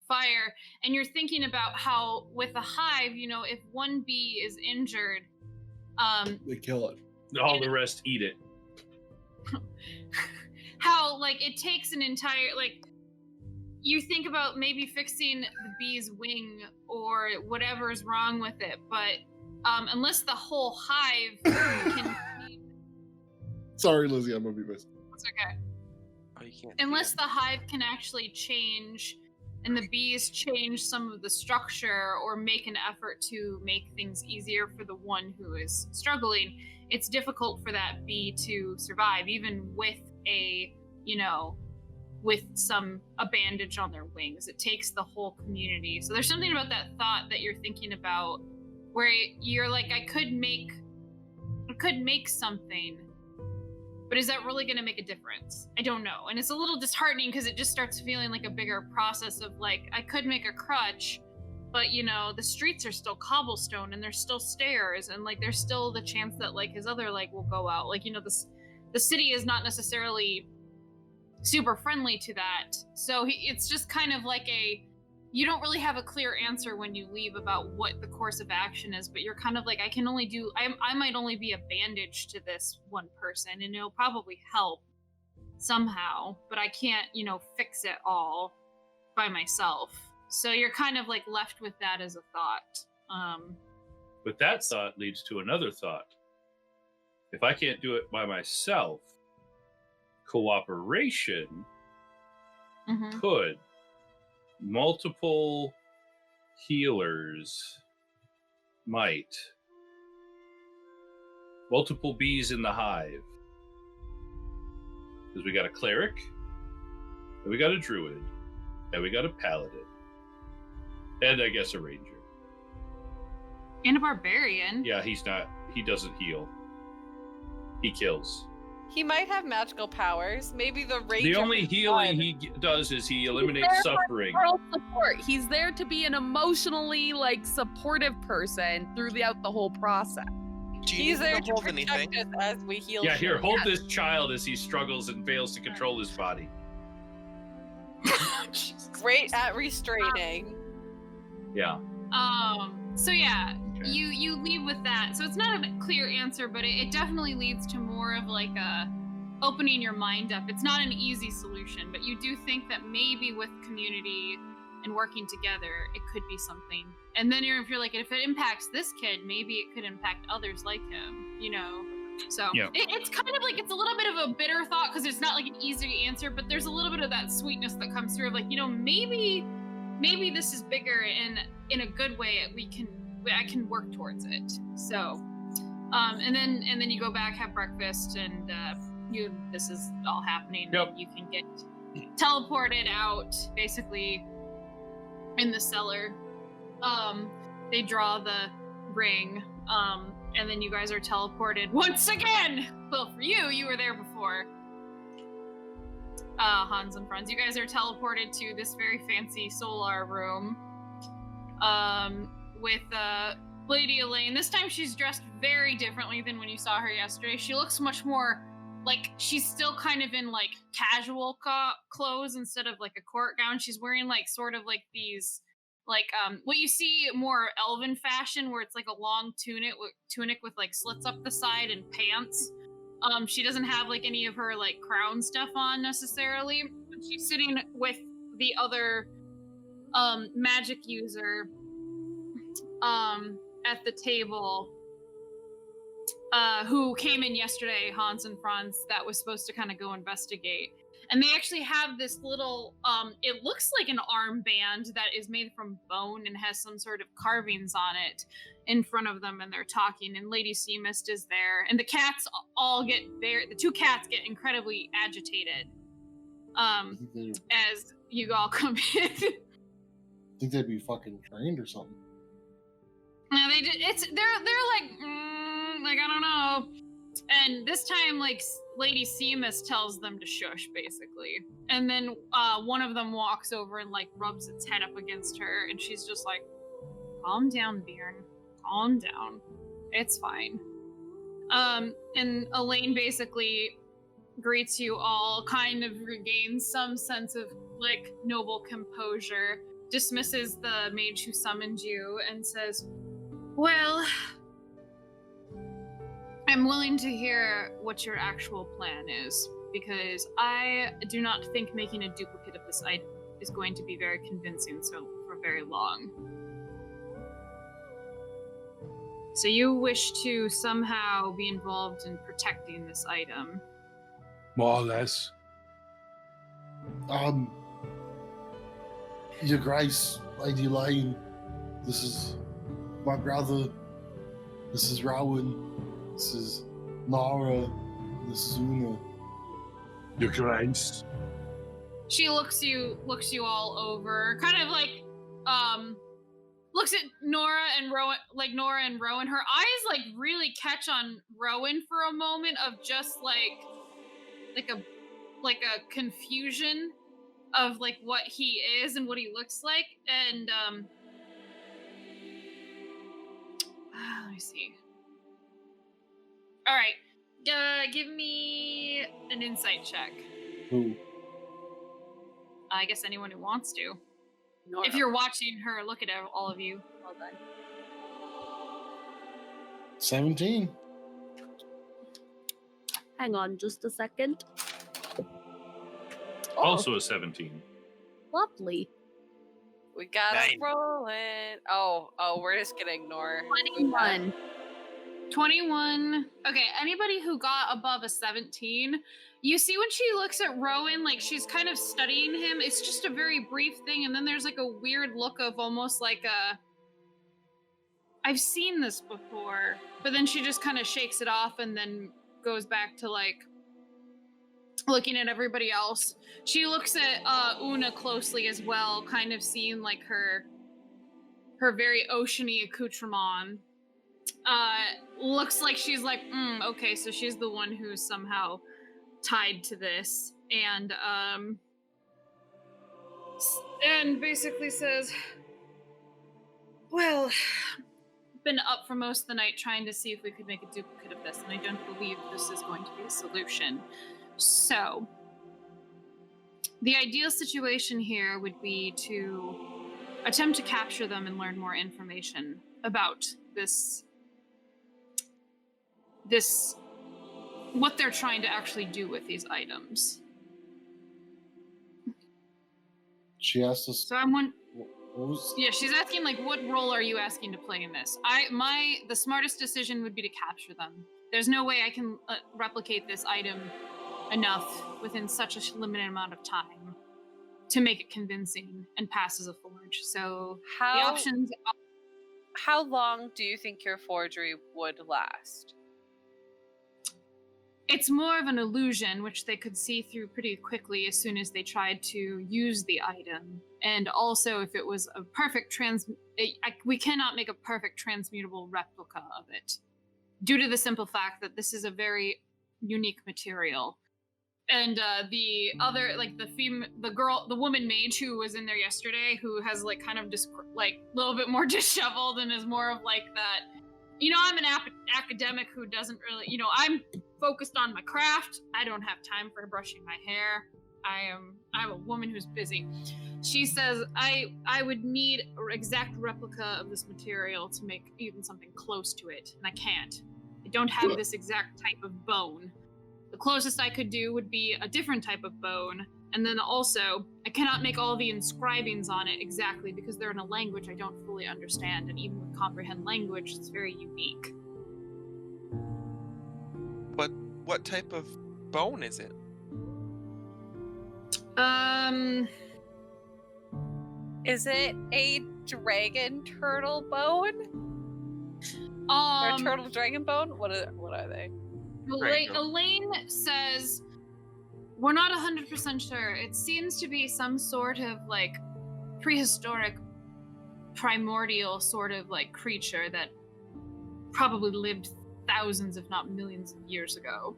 Speaker 2: fire, and you're thinking about how with a hive, if one bee is injured,
Speaker 3: They kill it.
Speaker 8: All the rest eat it.
Speaker 2: how like it takes an entire you think about maybe fixing the bee's wing or whatever's wrong with it, but unless the whole hive can
Speaker 3: Sorry, Lizzie, I'm gonna be missed.
Speaker 2: it's okay.
Speaker 6: Oh, you can't.
Speaker 2: Unless the hive can actually change and the bees change some of the structure or make an effort to make things easier for the one who is struggling, it's difficult for that bee to survive, even with with a bandage on their wings. It takes the whole community. So there's something about that thought that you're thinking about where you're like, I could make something, but is that really going to make a difference? I don't know. And it's a little disheartening because it just starts feeling like a bigger process of like, I could make a crutch, but the streets are still cobblestone and there's still stairs, and like there's still the chance that like his other leg will go out. Like, the city is not necessarily super friendly to that. So it's just kind of like you don't really have a clear answer when you leave about what the course of action is, but you're kind of like, I might only be a bandage to this one person, and it'll probably help somehow, but I can't, fix it all by myself. So you're kind of like left with that as a thought.
Speaker 8: But that thought leads to another thought. If I can't do it by myself, cooperation could. Multiple healers might. Multiple bees in the hive. Because we got a cleric, and we got a druid, and we got a paladin, and I guess a ranger.
Speaker 2: And a barbarian.
Speaker 8: Yeah, he doesn't heal. He kills.
Speaker 1: He might have magical powers. Maybe the ranger.
Speaker 8: The only healing he does is he eliminates suffering.
Speaker 4: Moral support. He's there to be an emotionally supportive person throughout the whole process.
Speaker 6: Do you
Speaker 1: He's
Speaker 6: need me
Speaker 1: there
Speaker 6: to
Speaker 1: to
Speaker 6: hold
Speaker 1: protect
Speaker 6: anything?
Speaker 1: us as we heal.
Speaker 8: Yeah, here,
Speaker 1: shit.
Speaker 8: hold this child as he struggles and fails to control his body.
Speaker 1: Great at restraining.
Speaker 8: Yeah.
Speaker 2: So yeah,
Speaker 8: Okay.
Speaker 2: you leave with that. So it's not a clear answer, but it definitely leads to more of like a opening your mind up. It's not an easy solution, but you do think that maybe with community and working together, it could be something. And then if you're like, if it impacts this kid, maybe it could impact others like him, you know? So
Speaker 8: Yeah.
Speaker 2: it's kind of like, it's a little bit of a bitter thought because it's not like an easy answer, but there's a little bit of that sweetness that comes through of like, you know, maybe this is bigger and in a good way I can work towards it. So and then you go back, have breakfast, and this is all happening.
Speaker 8: Yep.
Speaker 2: And you can get teleported out basically in the cellar. They draw the ring, and then you guys are teleported once again. Well, for you were there before. Hans and Franz, you guys are teleported to this very fancy solar room with Lady Elaine. This time she's dressed very differently than when you saw her yesterday. She looks much more like she's still kind of in like casual clothes instead of like a court gown. She's wearing like sort of like these like what you see more elven fashion where it's like a long tunic with like slits up the side and pants. She doesn't have like any of her like crown stuff on necessarily. She's sitting with the other magic user at the table who came in yesterday, Hans and Franz, that was supposed to kind of go investigate. And they actually have this little, it looks like an armband that is made from bone and has some sort of carvings on it in front of them, and they're talking, and Lady Seamist is there. And the cats all the two cats get incredibly agitated as you all come in.
Speaker 3: I think they'd be fucking trained or something.
Speaker 2: No, they're like, like, I don't know. And this time, like, Lady Seamus tells them to shush, basically. And then one of them walks over and, like, rubs its head up against her, and she's just like, calm down, Bjorn. Calm down. It's fine. And Elaine basically greets you all, kind of regains some sense of, like, noble composure, dismisses the mage who summoned you, and says, well, I'm willing to hear what your actual plan is, because I do not think making a duplicate of this item is going to be very convincing for very long. So you wish to somehow be involved in protecting this item?
Speaker 7: More or less.
Speaker 3: Your Grace, Lady Elaine, this is my brother, this is Rowan, this is Nara, this is Una.
Speaker 7: Your Grace.
Speaker 2: She looks you all over, kind of like, looks at Nora and Rowan. Her eyes like really catch on Rowan for a moment of just like a confusion of like what he is and what he looks like, and let me see. All right, give me an insight check.
Speaker 3: Who?
Speaker 2: I guess anyone who wants to.
Speaker 1: Nora.
Speaker 2: If you're watching her, look at all of you.
Speaker 1: Well done.
Speaker 3: 17.
Speaker 9: Hang on just a second.
Speaker 8: Also a 17.
Speaker 9: Lovely.
Speaker 1: We gotta
Speaker 6: 9.
Speaker 1: roll it. Oh, we're just gonna ignore.
Speaker 2: 21. Okay, anybody who got above a 17, you see when she looks at Rowan, like she's kind of studying him. It's just a very brief thing, and then there's like a weird look of almost like I've seen this before, but then she just kind of shakes it off and then goes back to like looking at everybody else. She looks at Una closely as well, kind of seeing like her very oceany accoutrement. Looks like she's like, okay, so she's the one who's somehow tied to this, and basically says, well, been up for most of the night trying to see if we could make a duplicate of this, and I don't believe this is going to be a solution. So, the ideal situation here would be to attempt to capture them and learn more information about this what they're trying to actually do with these items.
Speaker 3: She asked us.
Speaker 2: So I'm one.
Speaker 3: What was?
Speaker 2: Yeah, she's asking like, what role are you asking to play in this? The smartest decision would be to capture them. There's no way I can replicate this item enough within such a limited amount of time to make it convincing and pass as a forge. So the options.
Speaker 1: How long do you think your forgery would last?
Speaker 2: It's more of an illusion, which they could see through pretty quickly as soon as they tried to use the item. And also, if it was a perfect we cannot make a perfect transmutable replica of it, due to the simple fact that this is a very unique material. And the other, like the woman mage who was in there yesterday, who has like kind of just like a little bit more disheveled and is more of like that. You know, I'm an academic who doesn't really, I'm focused on my craft. I don't have time for brushing my hair. I'm a woman who's busy. She says I would need an exact replica of this material to make even something close to it, and I can't. I don't have this exact type of bone. The closest I could do would be a different type of bone, and then also I cannot make all the inscribings on it exactly because they're in a language I don't fully understand, and even with comprehend language, it's very unique.
Speaker 6: What type of bone is it?
Speaker 1: Is it a dragon turtle bone? Or a turtle dragon bone? What are they?
Speaker 2: Elaine says, we're not 100% sure. It seems to be some sort of like prehistoric, primordial sort of like creature that probably lived thousands, if not millions of years ago.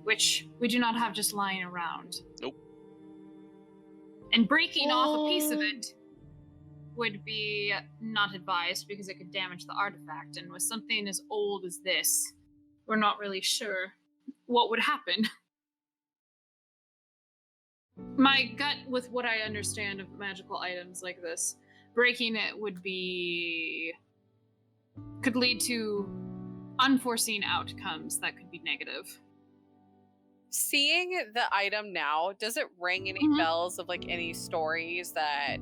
Speaker 2: Which we do not have just lying around.
Speaker 6: Nope.
Speaker 2: And breaking off a piece of it would be not advised because it could damage the artifact. And with something as old as this, we're not really sure what would happen. My gut, with what I understand of magical items like this, breaking it could lead to unforeseen outcomes that could be negative.
Speaker 1: Seeing the item now, does it ring any bells of like any stories that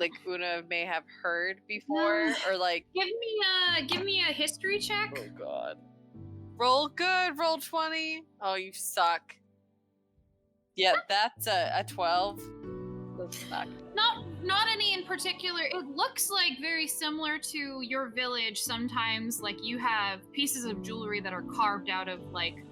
Speaker 1: like Una may have heard before? Or like
Speaker 2: give me a history check.
Speaker 1: Oh god. Roll good, roll 20. Oh, you suck. Yeah, that's a 12. That's not good.
Speaker 2: Not any in particular. It looks like very similar to your village. Sometimes like you have pieces of jewelry that are carved out of like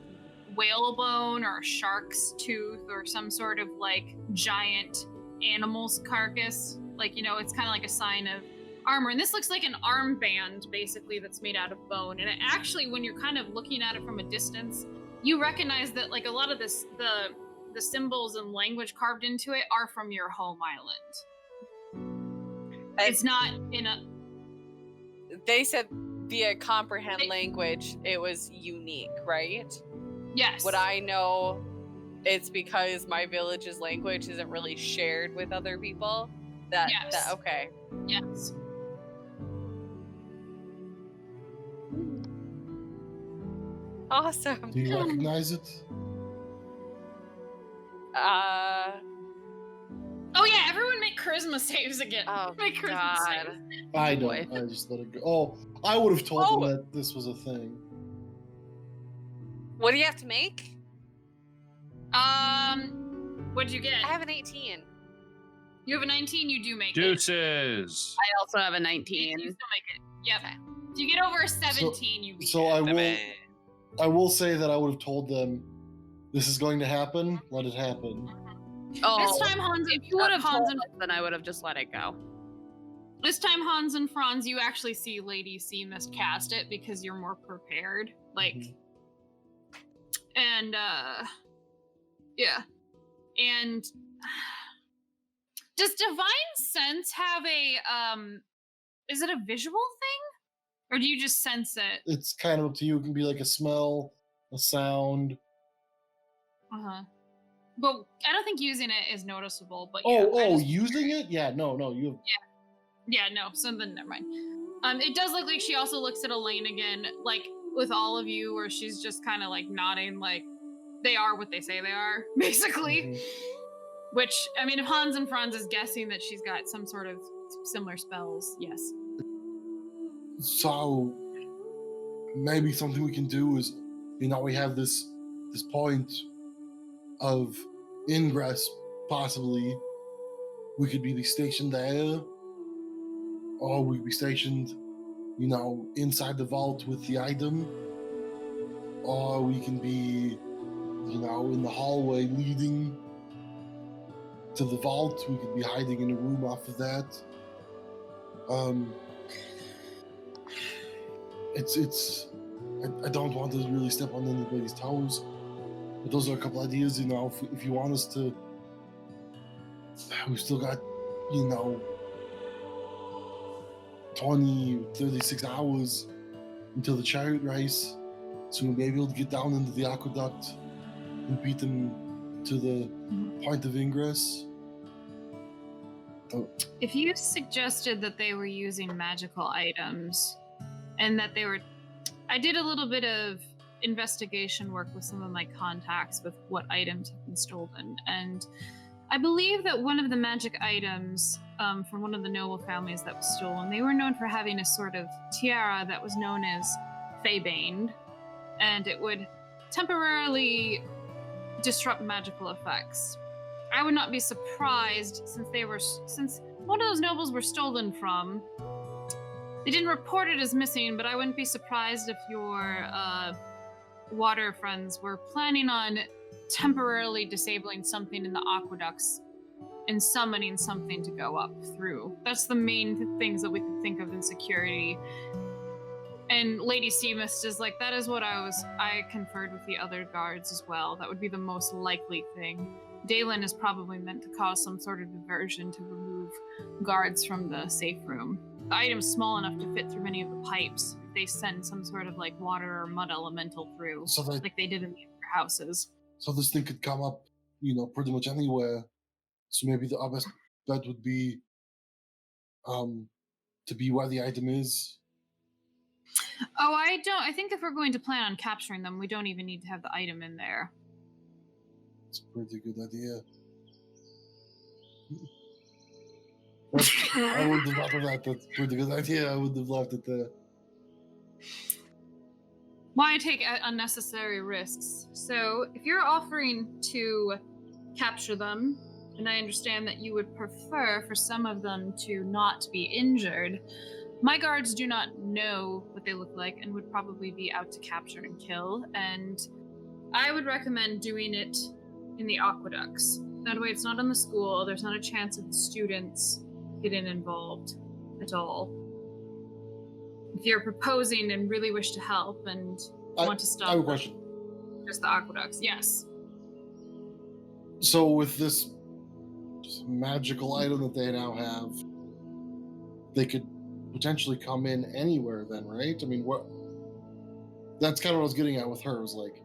Speaker 2: whalebone or a shark's tooth or some sort of like giant animal's carcass. Like, it's kind of like a sign of armor. And this looks like an armband basically that's made out of bone. And it actually, when you're kind of looking at it from a distance, you recognize that like a lot of this, the symbols and language carved into it are from your home island. It's not in a...
Speaker 1: They said via comprehend language, it was unique, right?
Speaker 2: Yes.
Speaker 1: What I know, it's because my village's language isn't really shared with other people. Okay.
Speaker 2: Yes.
Speaker 1: Awesome.
Speaker 3: Do you recognize it?
Speaker 2: Oh yeah, everyone make charisma saves again.
Speaker 1: Oh
Speaker 2: make charisma
Speaker 1: god.
Speaker 2: saves.
Speaker 3: I don't. I just let it go. Oh, I would have told them that this was a thing.
Speaker 1: What do you have to make?
Speaker 2: What'd you get?
Speaker 1: I have an 18.
Speaker 2: You have a 19, you do make it.
Speaker 8: Deuces.
Speaker 4: I also have a 19.
Speaker 2: You still make it. Yep. Okay. If you get over a 17, you beat
Speaker 3: So
Speaker 2: it.
Speaker 3: I will say that I would have told them this is going to happen. Let it happen.
Speaker 4: Oh,
Speaker 2: this time, Hans,
Speaker 4: if you would have told us, then I would have just let it go.
Speaker 2: This time, Hans and Franz, you actually see Lady C miscast it because you're more prepared. Like, and yeah, and does Divine Sense have is it a visual thing? Or do you just sense it?
Speaker 3: It's kind of up to you. It can be like a smell, a sound.
Speaker 2: Uh-huh. But I don't think using it is noticeable, but
Speaker 3: Using it? Yeah, no, you have...
Speaker 2: Yeah, no, so then never mind. It does look like she also looks at Elaine again, like with all of you, where she's just kind of like nodding, like they are what they say they are, basically.
Speaker 3: Mhm.
Speaker 2: Which, I mean, if Hans and Franz is guessing that she's got some sort of similar spells, yes.
Speaker 3: So maybe something we can do is, we have this point of ingress, possibly. We could be stationed there, or we could be stationed, inside the vault with the item, or we can be, in the hallway leading to the vault. We could be hiding in a room off of that. I don't want to really step on anybody's toes, but those are a couple ideas. If you want us to, we've still got 36 hours until the chariot race, so we'll be able to get down into the aqueduct and beat them to the point of ingress.
Speaker 2: If you suggested that they were using magical items and that I did a little bit of investigation work with some of my contacts with what items have been stolen, and I believe that one of the magic items from one of the noble families that was stolen, they were known for having a sort of tiara that was known as Febane, and it would temporarily disrupt magical effects. I would not be surprised, since one of those nobles were stolen from. They didn't report it as missing, but I wouldn't be surprised if your water friends were planning on temporarily disabling something in the aqueducts and summoning something to go up through. That's the main things that we could think of in security. And Lady Seamist is like, that is what I conferred with the other guards as well. That would be the most likely thing. Dalen is probably meant to cause some sort of diversion to remove guards from the safe room. The item's small enough to fit through many of the pipes. If they send some sort of like water or mud elemental through, like they did in the other houses.
Speaker 3: So this thing could come up, pretty much anywhere. So maybe our best bet would be to be where the item is.
Speaker 2: Oh, I think if we're going to plan on capturing them, we don't even need to have the item in there.
Speaker 3: It's a pretty good idea. I wouldn't have thought of that. That's a pretty good idea. I wouldn't have left it there.
Speaker 2: Why take unnecessary risks? So, if you're offering to capture them, and I understand that you would prefer for some of them to not be injured, my guards do not know what they look like and would probably be out to capture and kill, and I would recommend doing it in the aqueducts. That way it's not in the school, there's not a chance of the students getting involved at all. If you're proposing and really wish to help and want to stop,
Speaker 3: I have a question.
Speaker 2: Just the aqueducts, yes.
Speaker 3: So with this magical item that they now have, they could potentially come in anywhere then, right? I mean, that's kind of what I was getting at with her. It was like,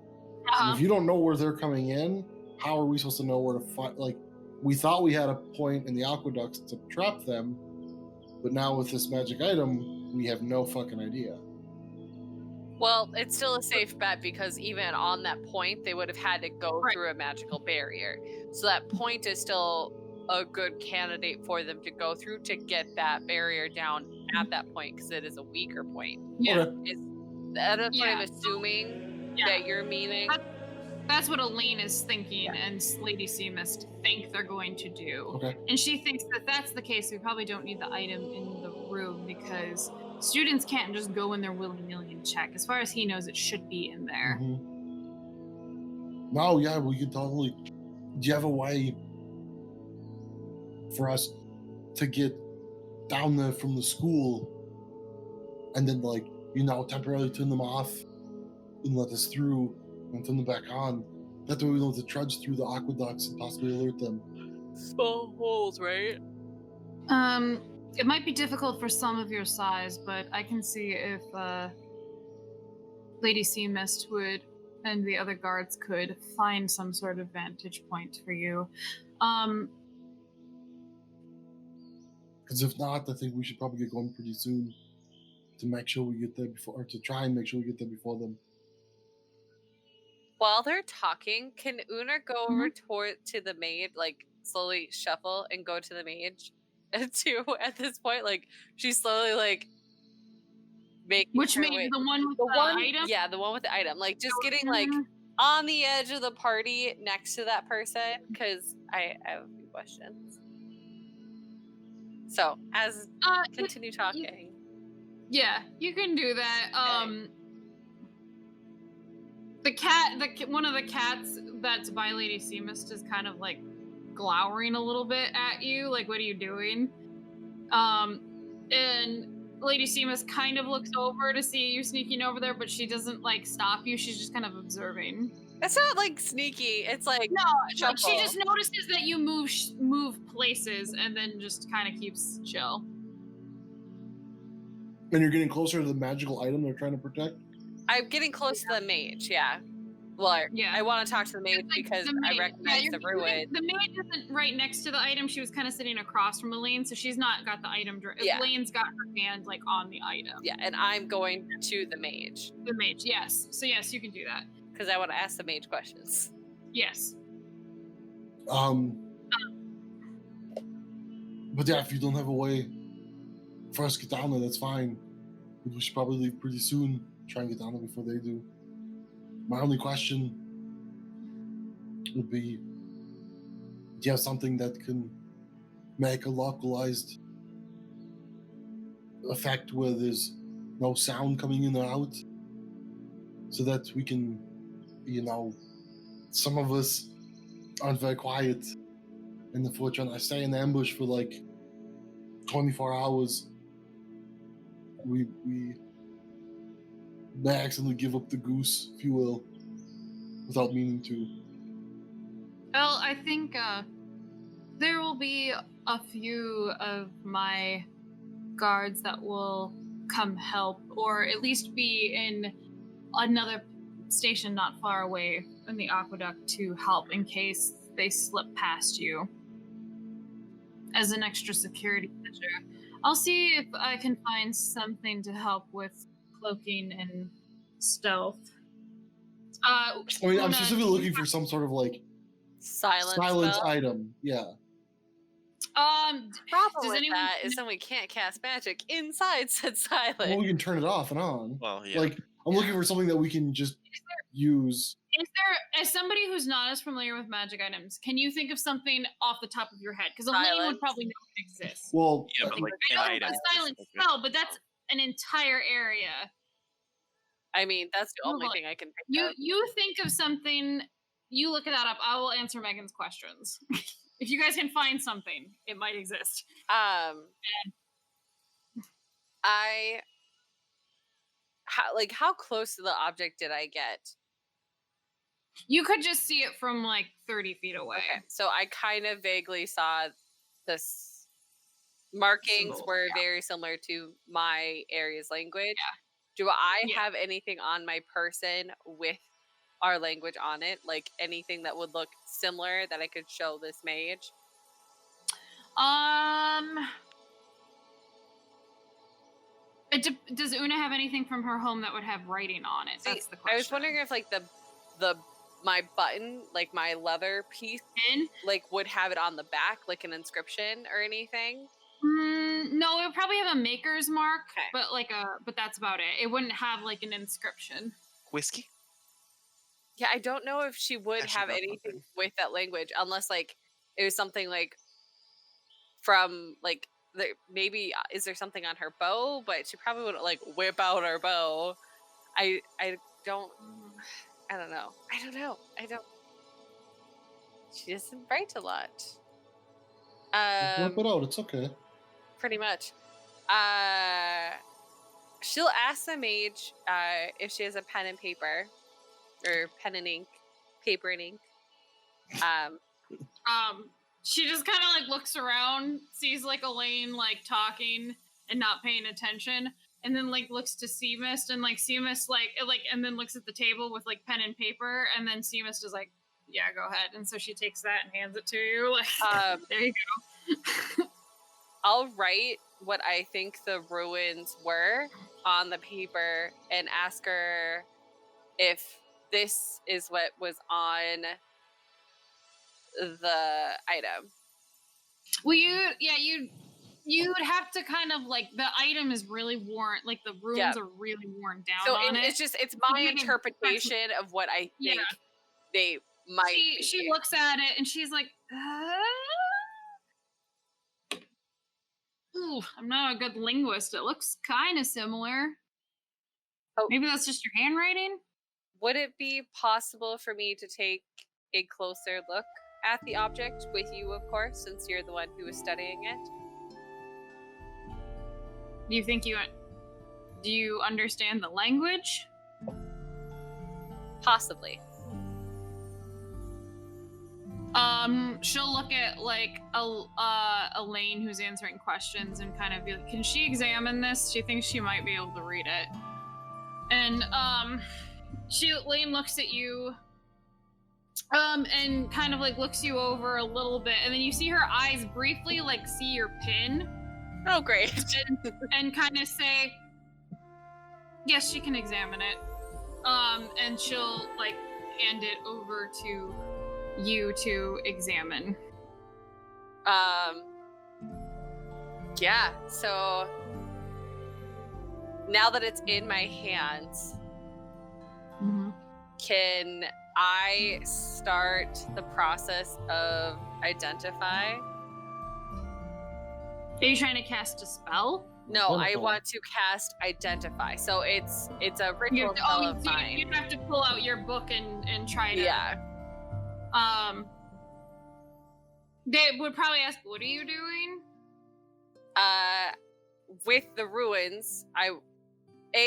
Speaker 3: if you don't know where they're coming in, how are we supposed to know where to find? Like, we thought we had a point in the aqueducts to trap them, but now with this magic item, we have no fucking idea.
Speaker 1: Well, it's still a safe bet because even on that point, they would have had to go through a magical barrier. So that point is still a good candidate for them to go through to get that barrier down at that point, because it is a weaker point.
Speaker 2: Yeah.
Speaker 3: Okay.
Speaker 1: That's what I'm assuming that you're meaning.
Speaker 2: That's what Elaine is thinking, and Lady Seamist think they're going to do.
Speaker 3: Okay.
Speaker 2: And she thinks that that's the case. We probably don't need the item in the room because students can't just go in there willy-nilly and check. As far as he knows, it should be in there.
Speaker 3: Mm-hmm. No, yeah, we could totally. Do you have a way for us to get down there from the school and then, like, temporarily turn them off and let us through and turn them back on? That way we don't have to trudge through the aqueducts and possibly alert them.
Speaker 1: Small holes, right?
Speaker 2: It might be difficult for some of your size, but I can see if Lady Seamist would and the other guards could find some sort of vantage point for you.
Speaker 3: Because if not, I think we should probably get going pretty soon to make sure we get there before, or to try and make sure we get there before them.
Speaker 1: While they're talking, can Una go over to the maid, like slowly shuffle and go to the mage? And at this point, like she's slowly like making
Speaker 2: Which mage? The one with the item?
Speaker 1: Yeah, the one with the item. Like just getting like on the edge of the party next to that person, because I have a few questions. So as continue talking.
Speaker 2: Yeah, you can do that. Okay. One of the cats that's by Lady Seamist is kind of like glowering a little bit at you, like, what are you doing? And Lady Seamist kind of looks over to see you sneaking over there, but she doesn't like stop you. She's just kind of observing.
Speaker 1: It's not like sneaky. It's like
Speaker 2: no. Like she just notices that you move places, and then just kind of keeps chill.
Speaker 3: And you're getting closer to the magical item they're trying to protect?
Speaker 1: I'm getting close to the mage, yeah. Well, I want to talk to the mage because I recognize the ruin.
Speaker 2: The mage isn't right next to the item. She was kind of sitting across from Elaine, so she's not got the item.
Speaker 1: Yeah.
Speaker 2: Elaine's got her hand like on the item.
Speaker 1: Yeah, and I'm going to the mage.
Speaker 2: The mage, yes. So yes, you can do that.
Speaker 1: Because I want to ask the mage questions.
Speaker 2: Yes.
Speaker 3: But yeah, if you don't have a way for us to get down there, that's fine. We should probably leave pretty soon. Try and get down there before they do. My only question would be, do you have something that can make a localized effect where there's no sound coming in or out? So that we can, some of us aren't very quiet. And if we're trying to stay in ambush for like 24 hours, we may accidentally give up the goose, if you will, without meaning to.
Speaker 2: Well, I think there will be a few of my guards that will come help, or at least be in another station not far away in the aqueduct to help in case they slip past you as an extra security measure. I'll see if I can find something to help with cloaking and stealth.
Speaker 3: I'm specifically looking for some sort of like silence item. Yeah.
Speaker 1: Problem with that is then we can't cast magic inside said silence.
Speaker 3: Well, we can turn it off and on.
Speaker 6: Well, yeah.
Speaker 3: Like I'm looking for something that we can just use.
Speaker 2: Is there, as somebody who's not as familiar with magic items, can you think of something off the top of your head? Because Elaine would probably know it exists.
Speaker 3: Well,
Speaker 6: yeah, but like
Speaker 2: an item. Silent spell, but that's an entire area.
Speaker 1: I mean, that's the only thing I can think of.
Speaker 2: You think of something, you look that up. I will answer Megan's questions. If you guys can find something, it might exist.
Speaker 1: How close to the object did I get?
Speaker 2: You could just see it from like 30 feet away.
Speaker 1: Okay, so I kind of vaguely saw this markings were very similar to my area's language.
Speaker 2: Yeah.
Speaker 1: Do I have anything on my person with our language on it? Like anything that would look similar that I could show this mage?
Speaker 2: Does Una have anything from her home that would have writing on it? That's the question.
Speaker 1: I was wondering if like my button, like my leather piece, like would have it on the back, like an inscription or anything.
Speaker 2: No, it would probably have a maker's mark, but that's about it. It wouldn't have like an inscription.
Speaker 6: Whiskey?
Speaker 1: Yeah, I don't know if she would have anything with that language unless like it was something like from like maybe is there something on her bow, but she probably wouldn't like whip out her bow. I don't know. She doesn't write a lot.
Speaker 3: Whip it out, it's okay.
Speaker 1: Pretty much. She'll ask the mage if she has a pen and paper. Or pen and ink. Paper and ink.
Speaker 2: she just kind of like looks around, sees like Elaine like talking and not paying attention, and then like looks to Seamist, and like Seamist and then looks at the table with like pen and paper, and then Seamist is like, yeah, go ahead. And so she takes that and hands it to you. Like, there you go.
Speaker 1: I'll write what I think the ruins were on the paper and ask her if this is what was on the item.
Speaker 2: Well, you'd have to kind of like, the item is really worn, like the runes are really worn down
Speaker 1: so
Speaker 2: on it.
Speaker 1: It's my interpretation of what I think they might be.
Speaker 2: She looks at it and she's like, ooh, I'm not a good linguist. It looks kind of similar. Oh. Maybe that's just your handwriting?
Speaker 1: Would it be possible for me to take a closer look at the object with you, of course, since you're the one who was studying it?
Speaker 2: Do you understand the language?
Speaker 1: Possibly.
Speaker 2: She'll look at like Elaine, who's answering questions, and kind of be like, can she examine this? She thinks she might be able to read it. And Elaine looks at you and kind of like looks you over a little bit, and then you see her eyes briefly like see your pin.
Speaker 1: Oh, great.
Speaker 2: and kind of say, yes, she can examine it. And she'll like hand it over to you to examine.
Speaker 1: Yeah, so now that it's in my hands, can I start the process of identify?
Speaker 2: Are you trying to cast a spell?
Speaker 1: No, I want to cast identify. So it's a ritual spell of mine.
Speaker 2: You have to pull out your book and try to.
Speaker 1: Yeah.
Speaker 2: They would probably ask, what are you doing?
Speaker 1: With the ruins, I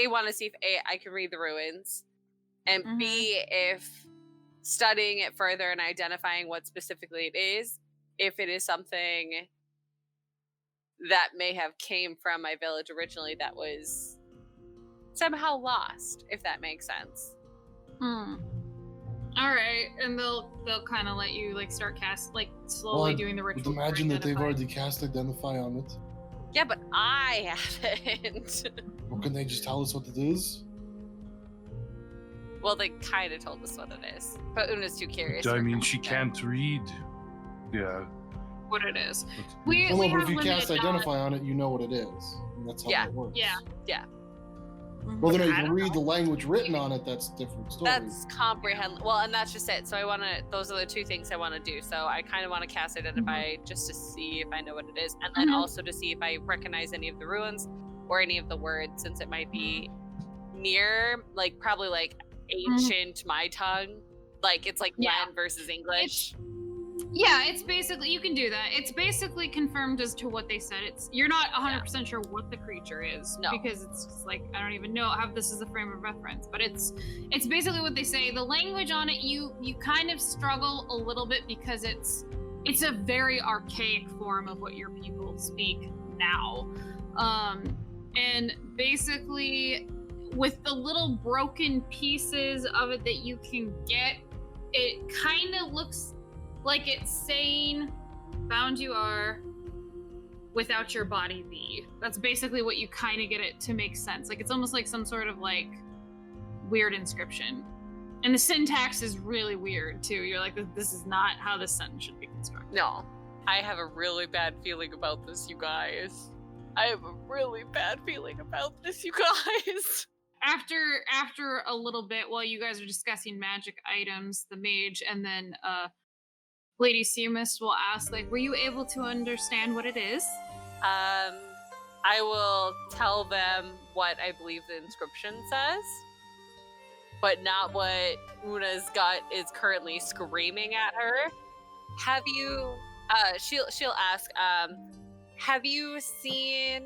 Speaker 1: want to see if I can read the ruins, and B, if studying it further and identifying what specifically it is, if it is something that may have came from my village originally that was somehow lost, if that makes sense.
Speaker 2: All right, and they'll kind of let you like start slowly doing the ritual.
Speaker 3: Imagine that they've already cast identify on it.
Speaker 1: Yeah, but I haven't.
Speaker 3: Well, can they just tell us what it is?
Speaker 1: Well, they kind of told us what it is, but Una's too curious.
Speaker 7: I mean, she can't read. Yeah.
Speaker 2: What it is.
Speaker 3: Well, if you cast identify on it, you know what it is. And that's how it works.
Speaker 1: Yeah.
Speaker 3: Well, then you can read the language written on it. That's a different story.
Speaker 1: That's comprehend. Well, and that's just it. So I want to. Those are the two things I want to do. So I kind of want to cast identify just to see if I know what it is, and then also to see if I recognize any of the ruins or any of the words, since it might be near, like probably like ancient my tongue. Like it's like Latin versus English.
Speaker 2: It's basically, you can do that. It's basically confirmed as to what they said. You're not 100% sure what the creature is, because it's just like, I don't even know how this is a frame of reference, but it's basically what they say. The language on it, you kind of struggle a little bit because it's a very archaic form of what your people speak now. And basically, with the little broken pieces of it that you can get, it kind of looks like it's saying, bound you are, without your body be. That's basically what you kind of get it to make sense. Like it's almost like some sort of like weird inscription. And the syntax is really weird too. You're like, this is not how this sentence should be constructed.
Speaker 1: No. I have a really bad feeling about this, you guys. I have a really bad feeling about this, you guys.
Speaker 2: After a little bit, while you guys are discussing magic items, the mage and then Lady Seamist will ask, like, were you able to understand what it is?
Speaker 1: I will tell them what I believe the inscription says, but not what Una's gut is currently screaming at her. Have you, she'll ask, have you seen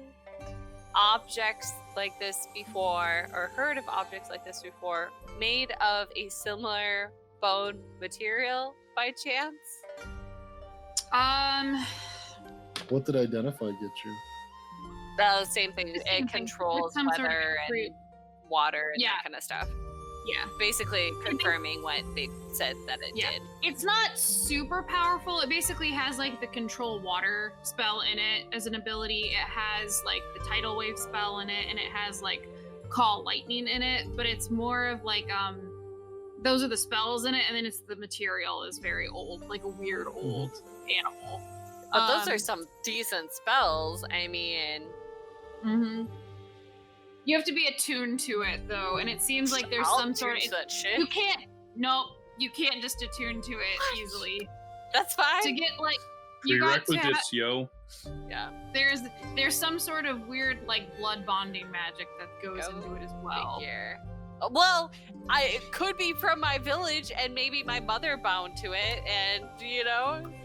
Speaker 1: objects like this before, or heard of objects like this before, made of a similar bone material by chance?
Speaker 3: What did identify get you?
Speaker 1: Same thing.
Speaker 2: Same
Speaker 1: It
Speaker 2: thing.
Speaker 1: controls
Speaker 2: It's some sort of
Speaker 1: weather and water and
Speaker 2: Yeah.
Speaker 1: that kind of stuff.
Speaker 2: Yeah.
Speaker 1: Basically confirming what they said that it
Speaker 2: Yeah.
Speaker 1: did.
Speaker 2: It's not super powerful. It basically has like the control water spell in it as an ability. It has like the tidal wave spell in it, and it has like call lightning in it, but it's more of like those are the spells in it, and then it's the material is very old, like a weird old animal.
Speaker 1: But those are some decent spells. I mean,
Speaker 2: You have to be attuned to it though, and it seems like there's some sort of
Speaker 1: that shit.
Speaker 2: you can't just attune to it easily.
Speaker 1: That's fine.
Speaker 2: To get like you got to
Speaker 8: Prerequisites, yo.
Speaker 1: Yeah.
Speaker 2: there's some sort of weird like blood bonding magic that goes into it as well.
Speaker 1: Figure. Well, it could be from my village, and maybe my mother bound to it, and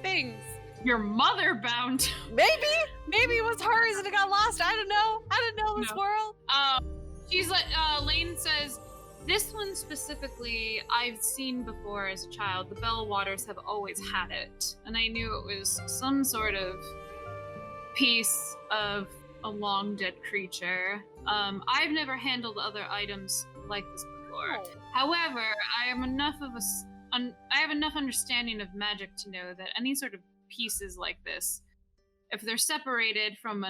Speaker 1: things.
Speaker 2: Your mother bound.
Speaker 1: Maybe it was hers and it got lost. I don't know this world.
Speaker 2: She's like, Lane says, this one specifically I've seen before as a child. The Bellwaters have always had it, and I knew it was some sort of piece of a long dead creature. I've never handled other items like this before. However, I have enough understanding of magic to know that any sort of pieces like this, if they're separated from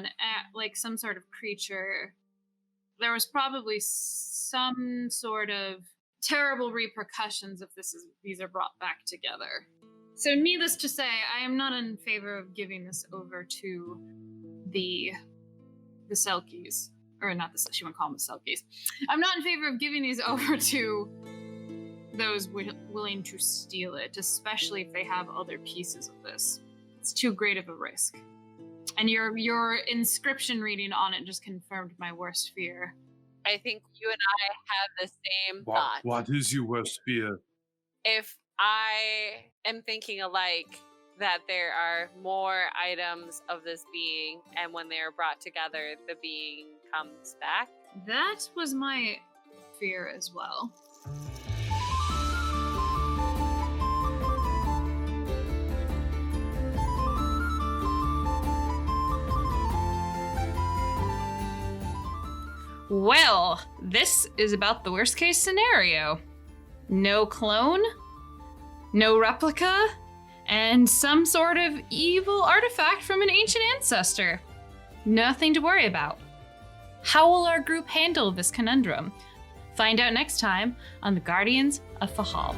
Speaker 2: some sort of creature, there was probably some sort of terrible repercussions if these are brought back together. So needless to say, I am not in favor of giving this over to the selkies. Or not she wouldn't call them the selkies. I'm not in favor of giving these over to those willing to steal it, especially if they have other pieces of this. It's too great of a risk. And your inscription reading on it just confirmed my worst fear.
Speaker 1: I think you and I have the same thought.
Speaker 7: What is your worst fear?
Speaker 1: If I am thinking alike, that there are more items of this being, and when they are brought together, the being comes back.
Speaker 2: That was my fear as well. Well, this is about the worst case scenario. No clone, no replica, and some sort of evil artifact from an ancient ancestor. Nothing to worry about. How will our group handle this conundrum? Find out next time on the Guardians of Fehal.